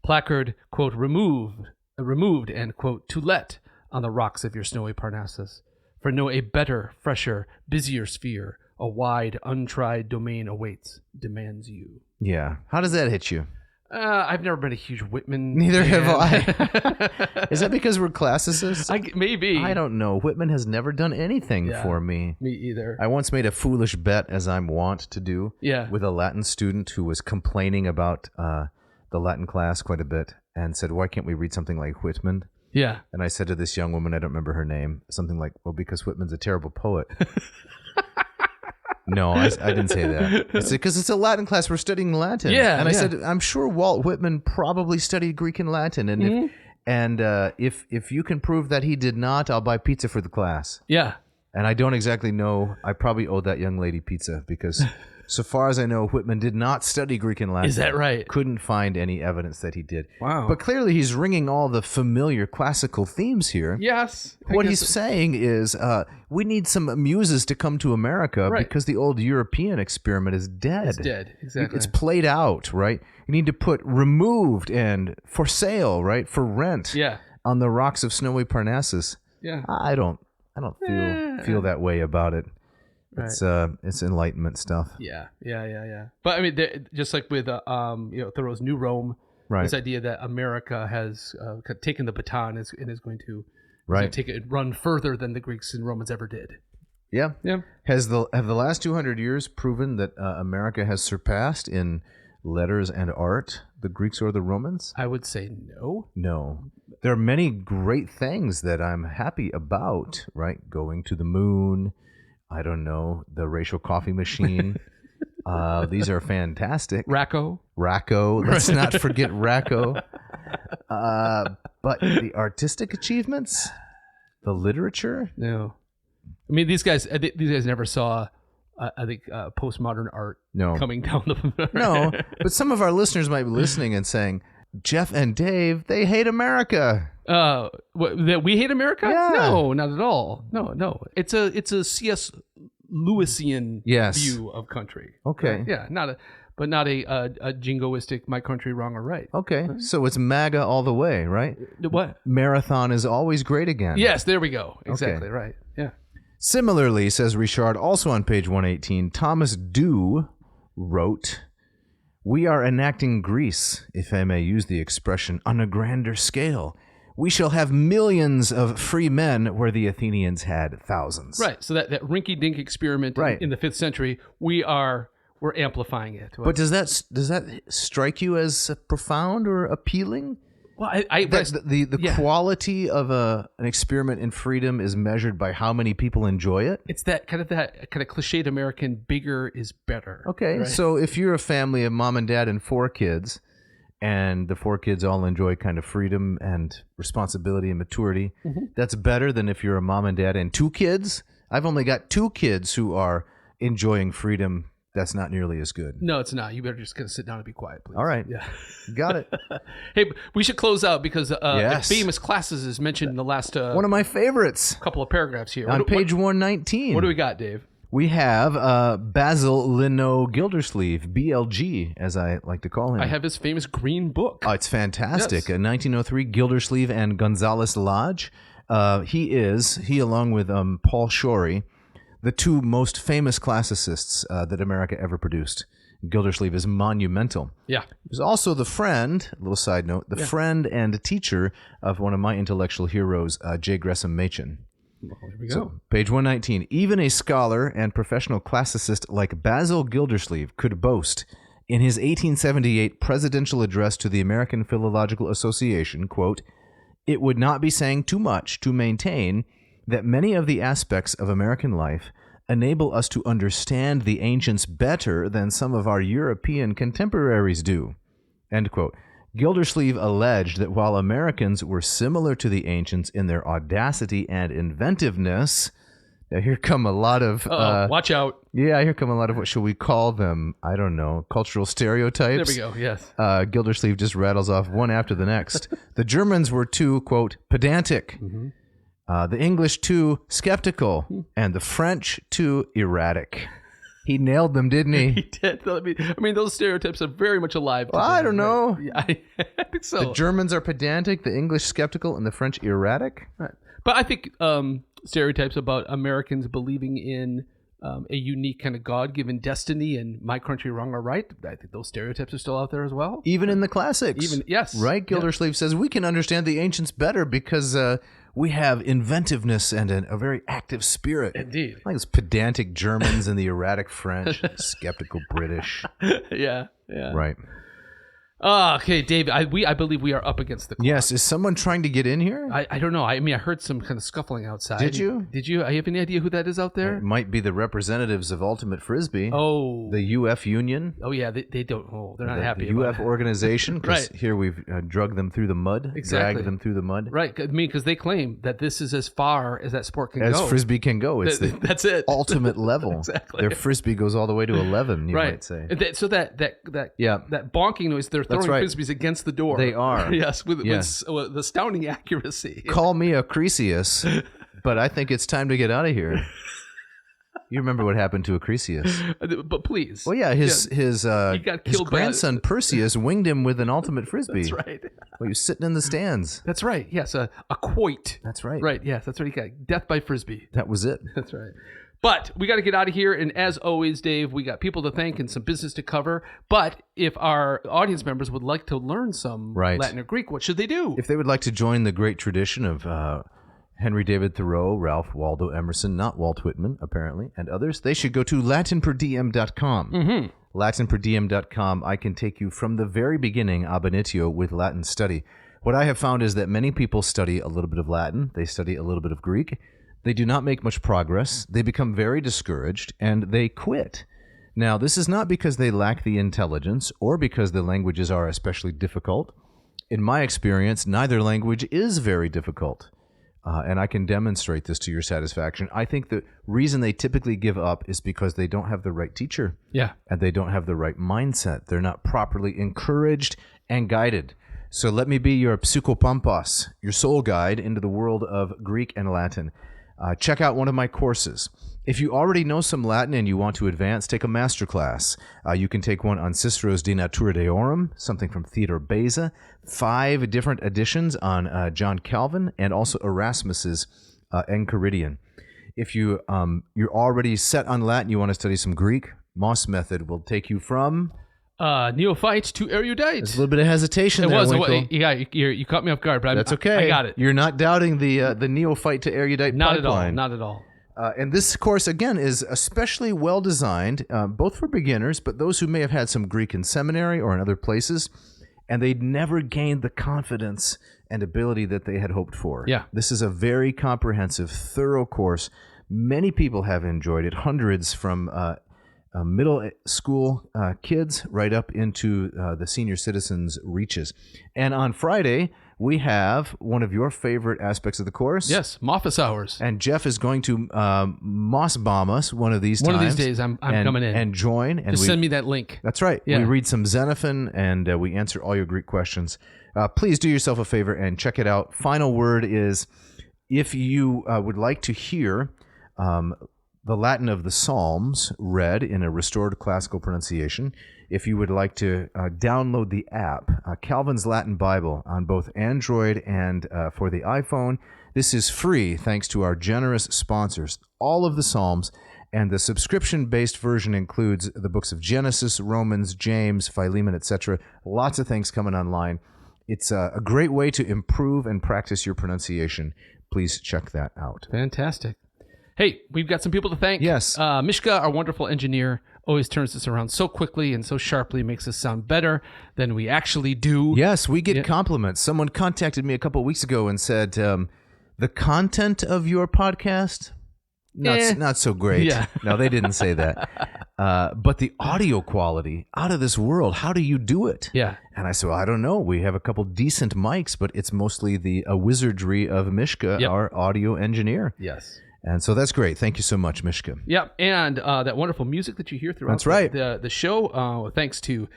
Placard, quote, removed, and, quote, to let on the rocks of your snowy Parnassus. For know a better, fresher, busier sphere, a wide, untried domain awaits, demands you. Yeah. How does that hit you? I've never been a huge Whitman. Neither fan. have I. Is that because we're classicists? Maybe. I don't know. Whitman has never done anything for me. Me either. I once made a foolish bet, as I'm wont to do, with a Latin student who was complaining about the Latin class quite a bit and said, why can't we read something like Whitman? Yeah. And I said to this young woman, I don't remember her name, something like, well, because Whitman's a terrible poet. No, I didn't say that. I said, because it's a Latin class, we're studying Latin. Yeah. And I said, I'm sure Walt Whitman probably studied Greek and Latin. And if you can prove that he did not, I'll buy pizza for the class. Yeah. And I don't exactly know. I probably owe that young lady pizza because so far as I know, Whitman did not study Greek and Latin. Is that right? Couldn't find any evidence that he did. Wow. But clearly he's ringing all the familiar classical themes here. Yes. What he's saying is we need some muses to come to America because the old European experiment is dead. It's dead, exactly. It's played out, right? You need to put removed and for sale, right? For rent on the rocks of snowy Parnassus. Yeah. I don't feel that way about it. Right. It's Enlightenment stuff. Yeah. But I mean, just like with Thoreau's New Rome, this idea that America has taken the baton and is going to take it run further than the Greeks and Romans ever did. Yeah. Yeah. Have the last 200 years proven that America has surpassed in letters and art the Greeks or the Romans? I would say no. No. There are many great things that I'm happy about, right? Going to the moon. I don't know, the racial coffee machine. These are fantastic. Racco. Let's not forget Racco. But the artistic achievements, the literature. No. I mean, these guys never saw, I think, postmodern art coming down the... No, but some of our listeners might be listening and saying, Jeff and Dave, they hate America. That we hate America? Yeah. No, not at all. No. It's a C.S. Lewisian view of country. Okay. Yeah, not a jingoistic my country wrong or right. Okay. So it's MAGA all the way, right? What? Marathon is always great again. Yes, there we go. Exactly right. Yeah. Similarly, says Rishard, also on page 118, Thomas Dew wrote, we are enacting Greece, if I may use the expression, on a grander scale. We shall have millions of free men where the Athenians had thousands. Right. So that rinky-dink experiment in the 5th century, we're amplifying it. But does that strike you as profound or appealing? Well, the quality of an experiment in freedom is measured by how many people enjoy it. It's that kind of cliched American bigger is better. Okay, right? So if you're a family of mom and dad and 4 kids, and the 4 kids all enjoy kind of freedom and responsibility and maturity, that's better than if you're a mom and dad and 2 kids. I've only got 2 kids who are enjoying freedom. That's not nearly as good. No, it's not. You better just kind of sit down and be quiet, please. All right. Yeah. Got it. Hey, we should close out because famous classes is mentioned in the last one of my favorites. Couple of paragraphs here. On page 119. What do we got, Dave? We have Basil Linot Gildersleeve, BLG, as I like to call him. I have his famous green book. Oh, it's fantastic. Yes. 1903, Gildersleeve and Gonzales Lodge. He along with Paul Shorey, the 2 most famous classicists that America ever produced. Gildersleeve is monumental. Yeah. He was also the friend, a little side note, friend and teacher of one of my intellectual heroes, J. Gresham Machen. Well, here we go. So, page 119. Even a scholar and professional classicist like Basil Gildersleeve could boast in his 1878 presidential address to the American Philological Association, quote, it would not be saying too much to maintain that many of the aspects of American life enable us to understand the ancients better than some of our European contemporaries do. End quote. Gildersleeve alleged that while Americans were similar to the ancients in their audacity and inventiveness, now here come a lot of... watch out. Yeah, here come a lot of, what should we call them? I don't know, cultural stereotypes? There we go, yes. Gildersleeve just rattles off one after the next. The Germans were too, quote, pedantic. The English too skeptical. And the French too erratic. He nailed them, didn't he? He did. I mean, those stereotypes are very much alive today. Well, I don't know. Yeah, I think so. The Germans are pedantic, the English skeptical, and the French erratic? Right. But I think stereotypes about Americans believing in a unique kind of God-given destiny and my country wrong or right, I think those stereotypes are still out there as well. Even in the classics. Yes. Right? Gildersleeve says we can understand the ancients better because we have inventiveness and a very active spirit. Indeed. Like those pedantic Germans and the erratic French, skeptical British. Yeah. Right. Okay, Dave, I believe we are up against the clock. Yes. Is someone trying to get in here? I don't know. I mean, I heard some kind of scuffling outside. Did you? Did you? I have any idea who that is out there? It might be the representatives of Ultimate Frisbee. Oh. The UF Union. Oh, yeah. They don't. Oh, they're not happy The about UF it. organization. Right. Here we've drugged them through the mud. Exactly. Dragged them through the mud. Right. I mean, because they claim that this is as far as that sport can As go. Frisbee can go. It's the That's it. ultimate level. Exactly. Their Frisbee goes all the way to 11, you might say. So that bonking noise, they're throwing right. Frisbees against the door. They are. Yes, with Yes. with astounding accuracy. Call me a Cresius, but I think it's time to get out of here. You remember what happened to Acrisius? But please. Well, yeah, his got his killed by grandson Perseus winged him with an ultimate Frisbee. That's right. Well, he was sitting in the stands. That's right. Yes, a quoit. That's right. Right, yes, that's right. He got death by Frisbee. That was it. That's right. But we got to get out of here. And as always, Dave, we got people to thank and some business to cover. But if our audience members would like to learn some Latin or Greek, what should they do? If they would like to join the great tradition of Henry David Thoreau, Ralph Waldo Emerson, not Walt Whitman, apparently, and others, they should go to latinperdiem.com. Mm-hmm. latinperdiem.com. I can take you from the very beginning ab initio with Latin study. What I have found is that many people study a little bit of Latin. They study a little bit of Greek. They do not make much progress. They become very discouraged, and they quit. Now, this is not because they lack the intelligence or because the languages are especially difficult. In my experience, neither language is very difficult. And I can demonstrate this to your satisfaction. I think the reason they typically give up is because they don't have the right teacher. Yeah. And they don't have the right mindset. They're not properly encouraged and guided. So let me be your psychopampas, your soul guide into the world of Greek and Latin. Check out one of my courses. If you already know some Latin and you want to advance, take a master class. You can take one on Cicero's De Natura Deorum, something from Theodore Beza, 5 different editions on John Calvin, and also Erasmus's Enchiridion. If you're already set on Latin, you want to study some Greek, Moss Method will take you from... neophyte to erudite. There's a little bit of hesitation there, Winkle. You caught me off guard, but That's okay. I got it. You're not doubting the neophyte to erudite pipeline. Not at all. And this course, again, is especially well designed, both for beginners, but those who may have had some Greek in seminary or in other places, and they'd never gained the confidence and ability that they had hoped for. Yeah. This is a very comprehensive, thorough course. Many people have enjoyed it, hundreds from middle school kids right up into the senior citizens' reaches. And on Friday, we have one of your favorite aspects of the course. Yes, Moffus Hours. And Jeff is going to moss bomb us one of these times. One of these days, I'm coming in. And join. And Just send me that link. That's right. Yeah. We read some Xenophon, and we answer all your Greek questions. Please do yourself a favor and check it out. Final word is, if you would like to hear the Latin of the Psalms read in a restored classical pronunciation, if you would like to download the app, Calvin's Latin Bible, on both Android and for the iPhone, this is free thanks to our generous sponsors. All of the Psalms, and the subscription-based version includes the books of Genesis, Romans, James, Philemon, etc. Lots of things coming online. It's a great way to improve and practice your pronunciation. Please check that out. Fantastic. Hey, we've got some people to thank. Yes. Mishka, our wonderful engineer, always turns this around so quickly and so sharply, makes us sound better than we actually do. Yes, we get compliments. Someone contacted me a couple of weeks ago and said The content of your podcast, not so great. Yeah. No, they didn't say that. But the audio quality, out of this world. How do you do it? Yeah. And I said, well, I don't know. We have a couple decent mics, but it's mostly the wizardry of Mishka, our audio engineer. Yes. And so that's great. Thank you so much, Mishka. Yep, and that wonderful music that you hear throughout That's right. the show, thanks to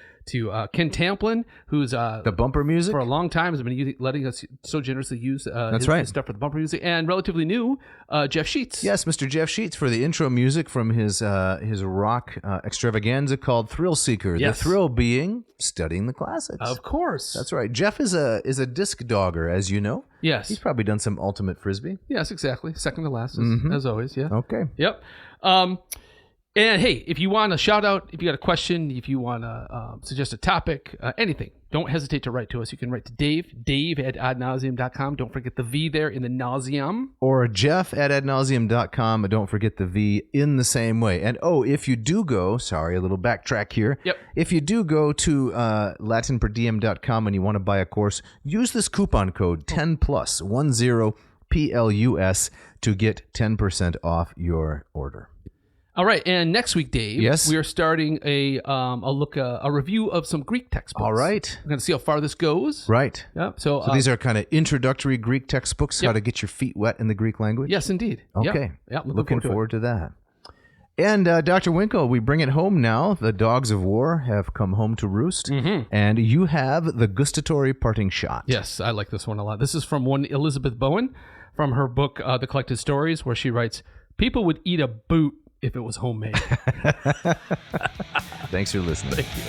Ken Tamplin, who's The bumper music? for a long time has been letting us so generously use That's his right. stuff for the bumper music, and relatively new, Jeff Sheets. Yes, Mr. Jeff Sheets for the intro music from his rock extravaganza called Thrill Seeker. Yes. The thrill being studying the classics. Of course. That's right. Jeff is a disc dogger, as you know. Yes. He's probably done some ultimate frisbee. Yes, exactly. Second to last, as always. Yeah. Okay. Yep. And hey, if you want a shout out, if you got a question, if you want to suggest a topic, anything, don't hesitate to write to us. You can write to Dave at adnauseum.com. Don't forget the V there in the nauseum. Or Jeff at adnauseum.com. Don't forget the V in the same way. And if you do go, sorry, a little backtrack here. Yep. If you do go to latinperdiem.com and you want to buy a course, use this coupon code 10+10 PLUS to get 10% off your order. All right, and next week, Dave, Yes? we are starting a review of some Greek textbooks. All right. We're going to see how far this goes. Right. Yep. So, So these are kind of introductory Greek textbooks, how to get your feet wet in the Greek language? yes, indeed. Okay. Yep. Looking forward to that. And Dr. Winkle, we bring it home now. The dogs of war have come home to roost, and you have the gustatory parting shot. Yes, I like this one a lot. This is from one Elizabeth Bowen from her book, The Collected Stories, where she writes, "People would eat a boot if it was homemade." Thanks for listening. Thank you.